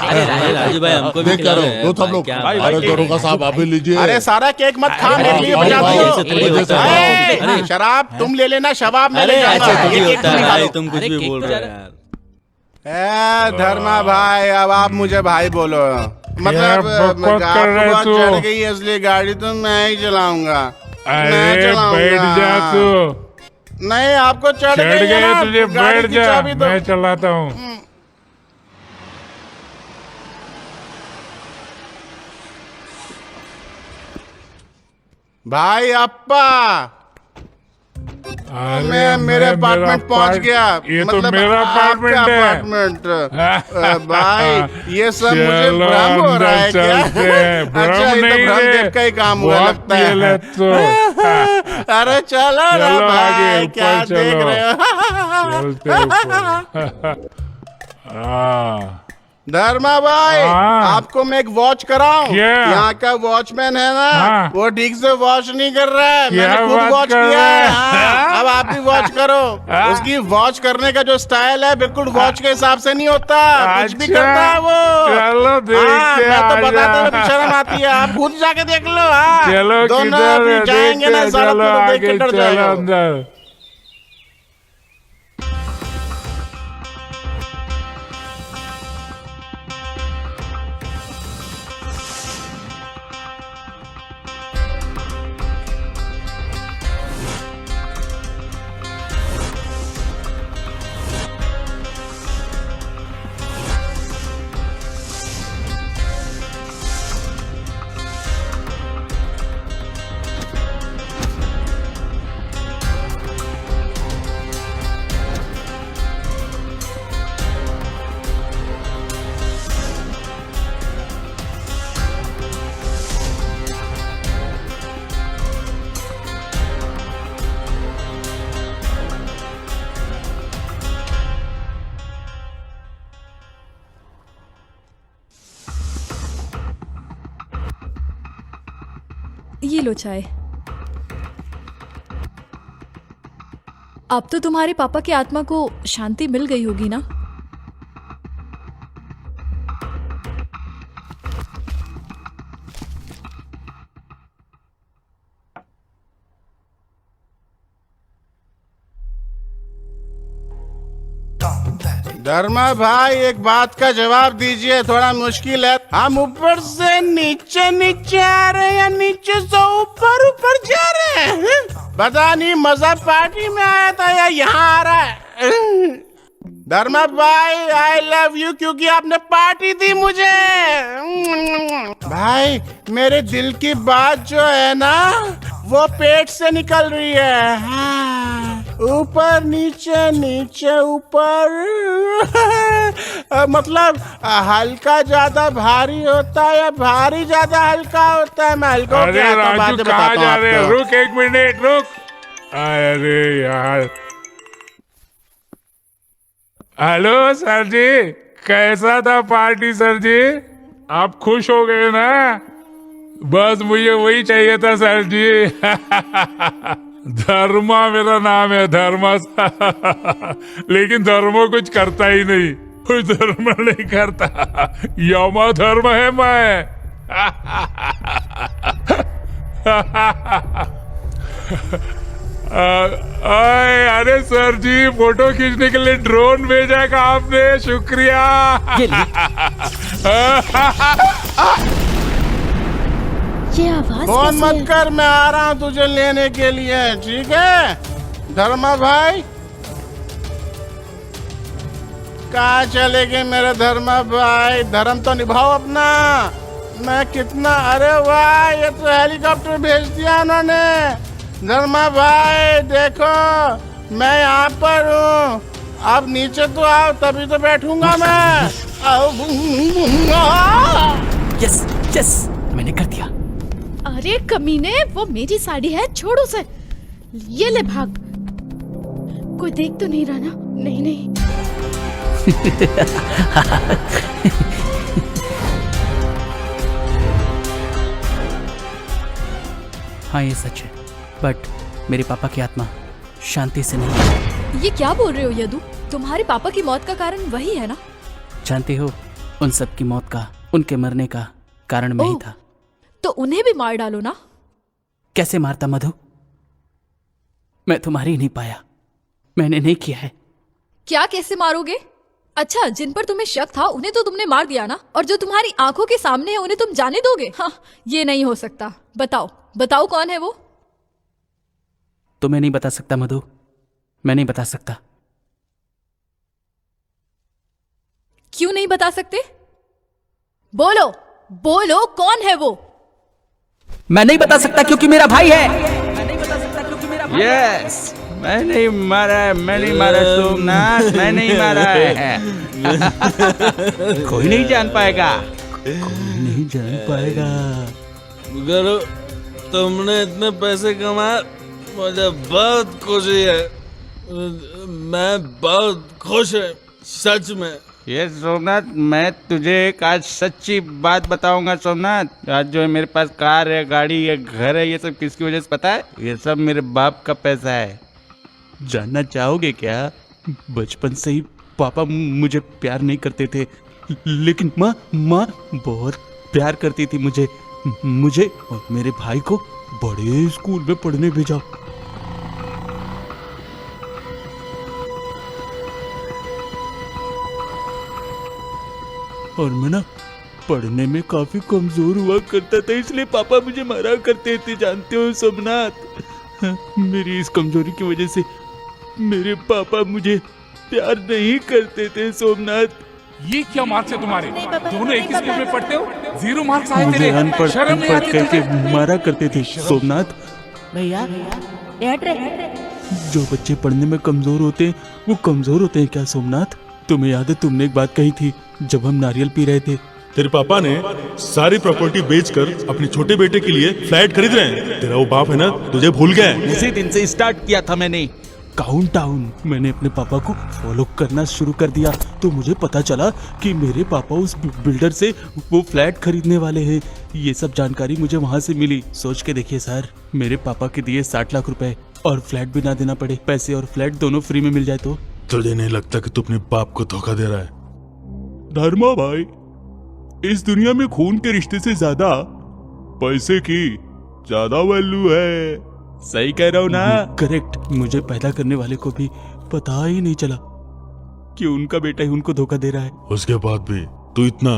अरे राजू भाई हमको भी देख क्या रहो, दो तुम लोग। अरे दरोगा साहब आप भी लीजिए। अरे सारा केक मत खा, मेरे लिए बचा दो। शराब तुम ले लेना, शबाब मैं ले जाऊंगा। तुम कुछ भी बोल रहे हो यार। धर्मा भाई, अब आप मुझे भाई बोलो। मतलब आपको चढ़ गई असली गाड़ी तो मैं ही चलाऊंगा। बैठ जा तू। नहीं, आपको चढ़ गई है ना, तुझे बैठ जा, मैं चलाता हूँ। भाई अप्पा, मैं मेरे अपार्टमेंट पहुंच गया। ये मतलब तो मेरा अपार्टमेंट है। अपार्टमेंट भाई, ये सब मुझे भ्रम हो रहा है क्या? अच्छा, ये तो भ्रम देख का ही काम हुआ लगता है। अरे चलो ना भाई, क्या देख रहे हो? धर्मा भाई, आपको मैं एक वॉच कराऊं? यहाँ का वॉचमैन है ना, वो ठीक से वॉच नहीं कर रहा है। मैंने खुद वॉच किया है। अब आप भी वॉच करो। उसकी वॉच करने का जो स्टाइल है बिल्कुल वॉच के हिसाब से नहीं होता, कुछ भी करता है वो। मैं तो बताता हूँ, शर्म आती है। आप खुद जाके देख लो। दोनों जाएंगे ना, सारा देख के डर जाएगा। ये लो चाय। अब तो तुम्हारे पापा की आत्मा को शांति मिल गई होगी ना? धर्मा भाई, एक बात का जवाब दीजिए, थोड़ा मुश्किल है। हम ऊपर से नीचे नीचे आ रहे हैं या नीचे से ऊपर ऊपर जा रहे हैं? पता नहीं, मजा पार्टी में आया था या यहाँ आ रहा है। धर्मा भाई, आई लव यू, क्योंकि आपने पार्टी दी मुझे। भाई, मेरे दिल की बात जो है ना, वो पेट से निकल रही है। ऊपर नीचे नीचे ऊपर। मतलब हल्का ज्यादा भारी होता है या भारी ज्यादा हल्का होता है? मैं हल्का अरे राजू, कहाँ जा रहे हैं? रुक एक मिनट, रुक। अरे यार, हेलो सर जी, कैसा था पार्टी सर जी? आप खुश हो गए ना? बस मुझे वही चाहिए था सर जी। धर्मा मेरा नाम है, धर्मा। लेकिन धर्मो कुछ करता ही नहीं, कुछ धर्म नहीं करता। यमा धर्म है मैं। अरे सर जी, फोटो खींचने के लिए ड्रोन भेजा का आपने, शुक्रिया। ये आवाज फोन मत कर, मैं आ रहा हूँ तुझे लेने के लिए, ठीक है? धर्मा भाई, कहाँ चले गए मेरे धर्मा भाई? धर्म तो निभाओ अपना। मैं कितना, अरे वाह, ये तो हेलीकॉप्टर भेज दिया उन्होंने। धर्मा भाई देखो, मैं यहाँ पर हूँ, अब नीचे तो आओ, तभी तो बैठूंगा मैं। यस यस, मैंने कर दिया। अरे कमीने, वो मेरी साड़ी है, छोड़ उसे। ये ले भाग। कोई देख तो नहीं रहा ना? नहीं नहीं। हाँ ये सच है, बट मेरे पापा की आत्मा शांति से नहीं है। ये क्या बोल रहे हो यदु? तुम्हारे पापा की मौत का कारण वही है ना? जानते हो, उन सब की मौत का, उनके मरने का कारण मैं ही था। तो उन्हें भी मार डालो ना। कैसे मारता मधु? मैं तुम्हारी नहीं पाया, मैंने नहीं किया है। क्या कैसे मारोगे? अच्छा, जिन पर तुम्हें शक था उन्हें तो तुमने मार दिया ना, और जो तुम्हारी आंखों के सामने है उन्हें तुम जाने दोगे? हाँ, ये नहीं हो सकता। बताओ बताओ कौन है वो? तुम्हें नहीं बता सकता मधु, मैं नहीं बता सकता। क्यों नहीं बता सकते? बोलो बोलो, कौन है वो? मैं नहीं बता सकता क्योंकि मेरा भाई है। मैं नहीं बता सकता क्योंकि मेरा भाई है। यस, मैं नहीं मारा सोमनाथ, मैं नहीं मारा है। कोई नहीं जान पाएगा, कोई नहीं जान पाएगा। गुरु, तुमने इतने पैसे कमाए, मुझे बहुत खुशी है। मैं बहुत खुश है, सच में। ये सोमनाथ, मैं तुझे एक आज सच्ची बात बताऊंगा सोमनाथ। आज जो है मेरे पास कार है, गाड़ी है, घर है, ये सब किसकी वजह से पता है? ये सब मेरे बाप का पैसा है। जानना चाहोगे क्या? बचपन से ही पापा मुझे प्यार नहीं करते थे, लेकिन माँ बहुत प्यार करती थी मुझे और मेरे भाई को बड़े स्कूल में पढ़ने भेजा। और मैं ना पढ़ने में काफी कमजोर हुआ करता था, इसलिए पापा मुझे मारा करते थे। जानते हो सोमनाथ, मेरी इस कमजोरी की वजह से मेरे पापा मुझे प्यार नहीं करते थे सोमनाथ। ये क्या मार्क्स है तुम्हारे? दोनों एक ही स्कूल में पढ़ते हो? 0 मार्क्स आए मुझे तेरे। अनपढ़ शर्म नहीं आती कह के तुझे? मारा करते थे सोमनाथ। भैया जो बच्चे पढ़ने में कमजोर होते हैं वो कमजोर होते हैं क्या सोमनाथ? तुम्हें याद है तुमने एक बात कही थी जब हम नारियल पी रहे थे? तेरे पापा ने सारी प्रॉपर्टी बेचकर अपने छोटे बेटे के लिए फ्लैट खरीद रहे हैं। तेरा वो बाप है ना, तुझे भूल गया है? उसी दिन से स्टार्ट किया था मैंने काउंट डाउन। मैंने अपने पापा को फॉलो करना शुरू कर दिया तो मुझे पता चला कि मेरे पापा उस बिल्डर से वो फ्लैट खरीदने वाले हैं। ये सब जानकारी मुझे वहां से मिली। सोच के देखिए सर, मेरे पापा के दिए 60 लाख रुपए और फ्लैट भी ना देना पड़े, पैसे और फ्लैट दोनों फ्री में मिल जाए तो? तुझे नहीं लगता कि तू अपने बाप को धोखा दे रहा है? धर्मा भाई, इस दुनिया में खून के रिश्ते से ज्यादा पैसे की ज्यादा वैल्यू है। सही कह रहा हूँ ना? करेक्ट। मुझे पैदा करने वाले को भी पता ही नहीं चला कि उनका बेटा ही उनको धोखा दे रहा है। उसके बाद भी तू इतना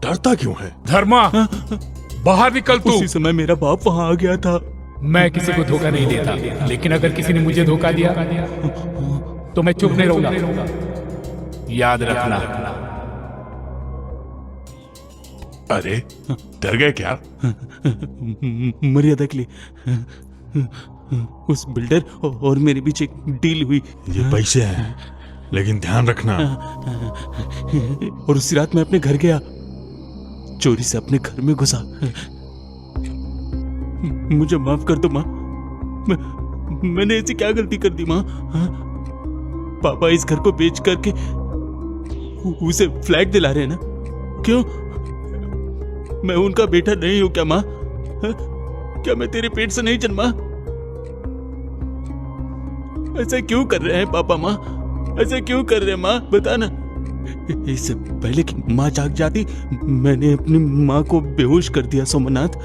डरता क्यों है? धर्मा, बाहर निकल तू। उसी समय मेरा बाप वहाँ आ गया था। मैं किसी को धोखा नहीं देता, लेकिन अगर किसी ने मुझे धोखा दिया तो मैं चुप नहीं रहूंगा। याद रखना। अरे डर गए क्या? मर्यादा के लिए उस बिल्डर और मेरे बीच एक डील हुई। ये पैसे हैं, लेकिन ध्यान रखना। और उसी रात मैं अपने घर गया, चोरी से अपने घर में घुसा। मुझे माफ कर दो माँ, मैंने ऐसी क्या गलती कर दी माँ? पापा इस घर को बेच करके उसे फ्लैट दिला रहे हैं ना? क्यों? मैं उनका बेटा नहीं हूं क्या माँ? क्या मैं तेरे पेट से नहीं जन्मा? ऐसा क्यों कर रहे हैं पापा माँ? ऐसा क्यों कर रहे हैं माँ? बता ना। इससे पहले कि माँ जाग जाती मैंने अपनी माँ को बेहोश कर दिया सोमनाथ।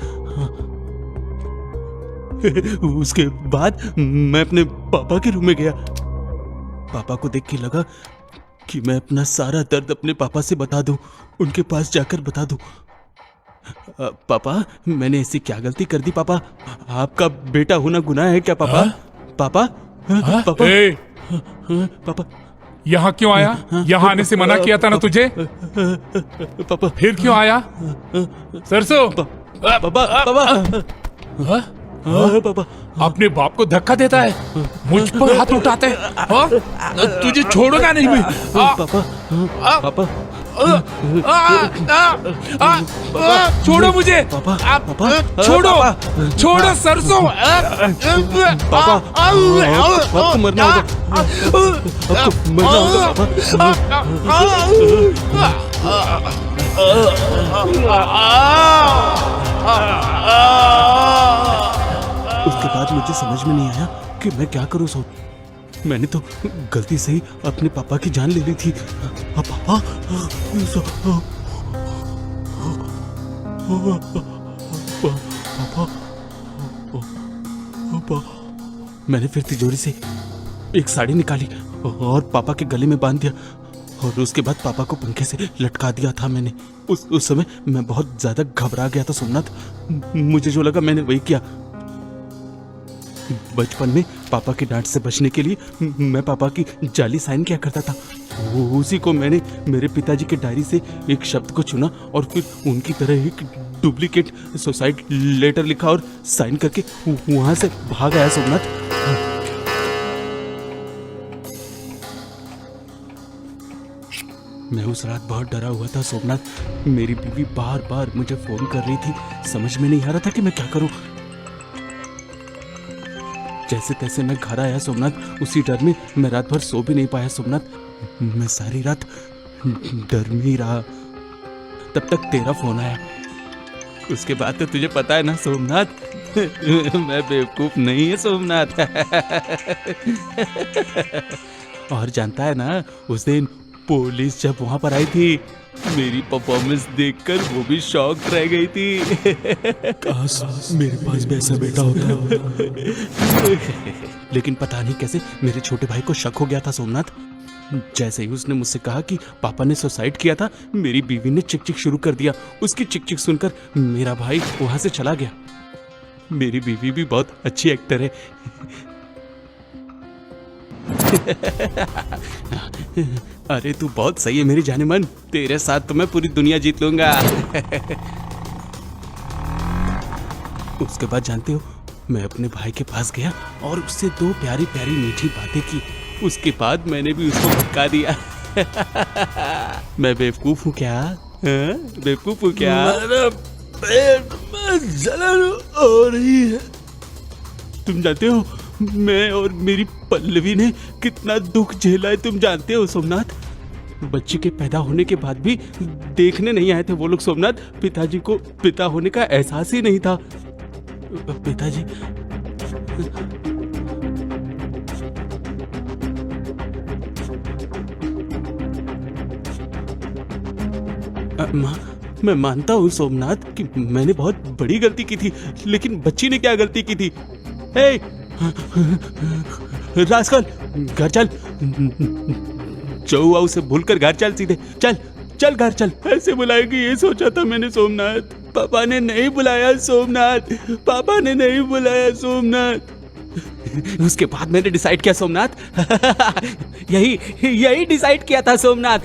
उसके बाद मैं अपने पापा के रूम में गया। पापा को देख के लगा कि मैं अपना सारा दर्द अपने पापा से बता दूं, उनके पास जाकर बता दूं। पापा, मैंने ऐसी क्या गलती कर दी पापा? आपका बेटा होना गुनाह है क्या पापा? पापा? पापा? पापा यहाँ क्यों आया? यहाँ आने से मना किया था ना तुझे? पापा फिर क्यों आया? सरसों, पापा पापा पापा अपने बाप को धक्का देता है, मुझ पर हाथ उठाते है। तुझे छोड़ूंगा नहीं मैं। पापा पापा छोड़ो मुझे, पापा, आप पापा, छोड़ो, पापा, छोड़ो सरसों। पापा, आपको मरना होगा, आपको मरना होगा उसके बाद मुझे समझ में नहीं आया कि मैं क्या करूं। सो मैंने तो गलती से ही अपने पापा की जान ले ली थी। पापा, पापा, मैंने फिर तिजोरी से एक साड़ी निकाली और पापा के गले में बांध दिया और उसके बाद पापा को पंखे से लटका दिया था मैंने। उस समय मैं बहुत ज्यादा घबरा गया था सोमनाथ। मुझे जो लगा मैंने वही किया। बचपन में पापा की डांट से बचने के लिए मैं पापा की जाली साइन किया करता था। उसी को मैंने मेरे पिताजी के डायरी से एक शब्द को चुना और फिर उनकी तरह एक डुप्लीकेट सुसाइड लेटर लिखा और साइन करके वहां से भाग आया सोमनाथ। मैं उस रात बहुत डरा हुआ था सोमनाथ। मेरी बीवी बार बार मुझे फोन कर रही थी। समझ में नहीं आ रहा था कि मैं क्या करूं। जैसे तैसे मैं घर आया सोमनाथ। उसी डर में मैं रात भर सो भी नहीं पाया सोमनाथ। मैं सारी रात डर में ही रहा। तब तक तेरा फोन आया। उसके बाद तो तुझे पता है ना सोमनाथ, मैं बेवकूफ नहीं है सोमनाथ। और जानता है ना, उस दिन पुलिस जब वहां पर आई थी, मेरी परफॉर्मेंस देखकर वो भी शॉक रह गई थी। काश मेरे पास भी ऐसा बेटा होता। लेकिन पता नहीं कैसे मेरे छोटे भाई को शक हो गया था सोमनाथ। जैसे ही उसने मुझसे कहा कि पापा ने सुसाइड किया था, मेरी बीवी ने चिक चिक शुरू कर दिया। उसकी चिक चिक सुनकर मेरा भाई वहां से चला गया। मेरी बीवी भी बहुत अच्छी एक्टर है। अरे तू बहुत सही है मेरी जाने मन। तेरे साथ तो मैं पूरी दुनिया जीत लूंगा। उसके बाद जानते हो, मैं अपने भाई के पास गया और उससे 2 प्यारी प्यारी मीठी बातें की। उसके बाद मैंने भी उसको भटका दिया। मैं बेवकूफ हूँ क्या? बेवकूफ हूँ क्या? मेरा पेट में जलन हो रही है। तुम जानते हो मैं और मेरी पल्लवी ने कितना दुख झेला है, तुम जानते हो सोमनाथ। बच्चे के पैदा होने के बाद भी देखने नहीं आए थे वो लोग सोमनाथ। पिताजी को पिता होने का एहसास ही नहीं था। पिताजी माँ, मैं मानता हूँ सोमनाथ कि मैंने बहुत बड़ी गलती की थी, लेकिन बच्ची ने क्या गलती की थी? रास्कल, घर चल। चौआ उसे भूलकर घर चल, सीधे चल चल घर चल। ऐसे बुलाएगी ये सोचा था मैंने सोमनाथ। पापा ने नहीं बुलाया सोमनाथ, पापा ने नहीं बुलाया सोमनाथ। उसके बाद मैंने डिसाइड किया सोमनाथ। यही डिसाइड किया था सोमनाथ।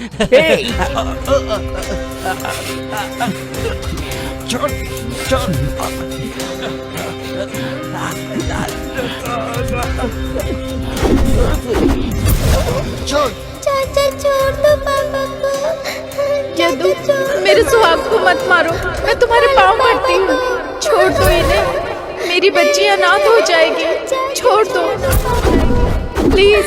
छोड़ छोड़। चाचा छोड़ दो पापा को। यदु, मेरे सुहाग को मत मारो, मैं तुम्हारे पाँव पड़ती हूँ। छोड़ दो इन्हें, मेरी बच्ची अनाथ हो जाएगी। छोड़ दो प्लीज,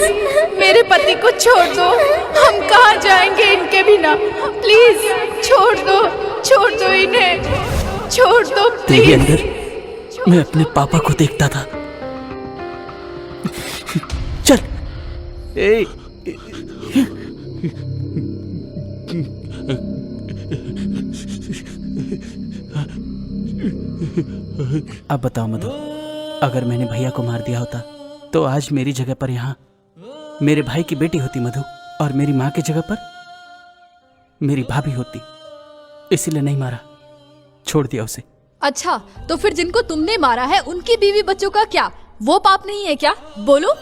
मेरे पति को छोड़ दो। हम कहाँ जाएंगे इनके बिना? प्लीज छोड़ दो इन्हें, छोड़ दो तेरे प्लीज। अंदर मैं अपने पापा को देखता था। चल। अब बताओ मधु, अगर मैंने भैया को मार दिया होता तो आज मेरी जगह पर यहाँ मेरे भाई की बेटी होती मधु, और मेरी माँ की जगह पर मेरी भाभी होती। इसीलिए नहीं मारा, छोड़ दिया उसे। अच्छा, तो फिर जिनको तुमने मारा है उनकी बीवी बच्चों का क्या? वो पाप नहीं है क्या? बोलो।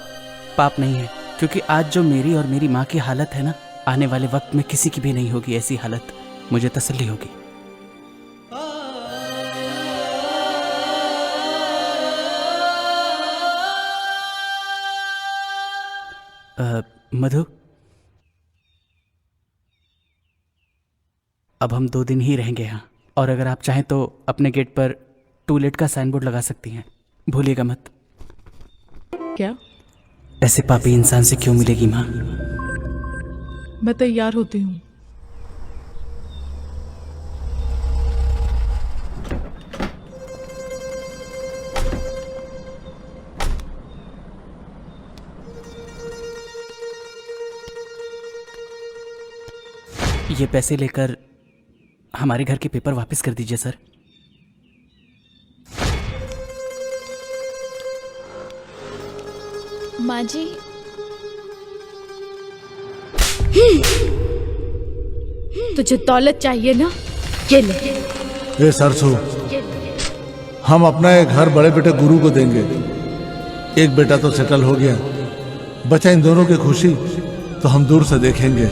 पाप नहीं है, क्योंकि आज जो मेरी और मेरी माँ की हालत है ना, आने वाले वक्त में किसी की भी नहीं होगी ऐसी हालत। मुझे तसल्ली होगी। मधु, अब हम 2 दिन ही रहेंगे यहाँ, और अगर आप चाहें तो अपने गेट पर टू लेट का साइन बोर्ड लगा सकती हैं। भूलिएगा मत। क्या? ऐसे पापी इंसान से क्यों मिलेगी माँ? मैं तैयार होती हूँ। ये पैसे लेकर हमारे घर के पेपर वापस कर दीजिए सर। माँ जी, तुझे दौलत चाहिए ना, ये ले। ये सरसों, हम अपना एक घर बड़े बेटे गुरु को देंगे। एक बेटा तो सेटल हो गया, बचा इन दोनों की खुशी तो हम दूर से देखेंगे।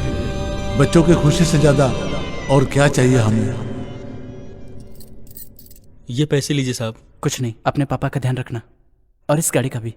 बच्चों की खुशी से ज्यादा और क्या चाहिए हमें? ये पैसे लीजिए साहब। कुछ नहीं, अपने पापा का ध्यान रखना और इस गाड़ी का भी।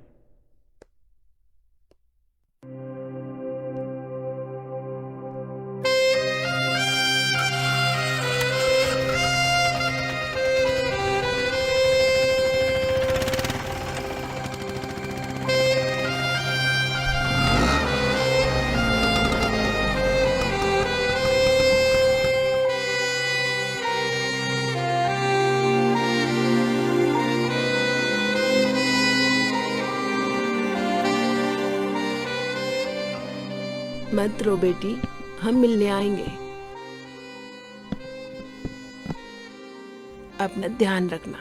मत रो बेटी, हम मिलने आएंगे। अपना ध्यान रखना।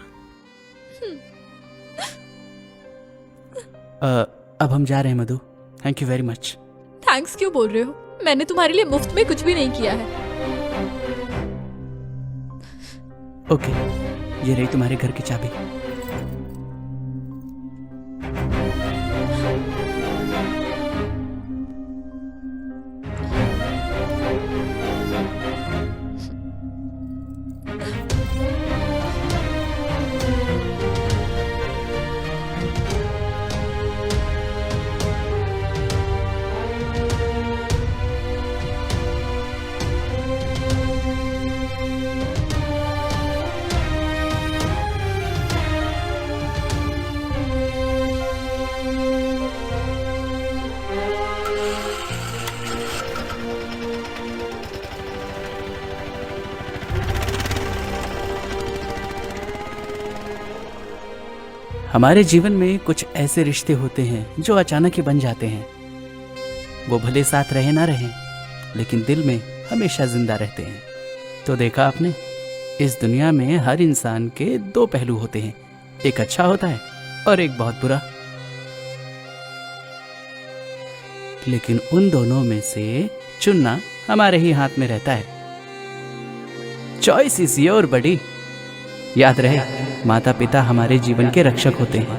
अब हम जा रहे हैं Madhu. Thank you very much. Thanks क्यों बोल रहे हो? मैंने तुम्हारे लिए मुफ्त में कुछ भी नहीं किया है। ओके, ये रही तुम्हारे घर की चाबी। हमारे जीवन में कुछ ऐसे रिश्ते होते हैं जो अचानक ही बन जाते हैं। वो भले साथ रहे ना रहे, लेकिन दिल में हमेशा जिंदा रहते हैं। तो देखा आपने, इस दुनिया में हर इंसान के 2 पहलू होते हैं, एक अच्छा होता है और एक बहुत बुरा। लेकिन उन दोनों में से चुनना हमारे ही हाथ में रहता है। चॉइस इज योर बडी। याद रहे, माता पिता हमारे जीवन के रक्षक होते हैं।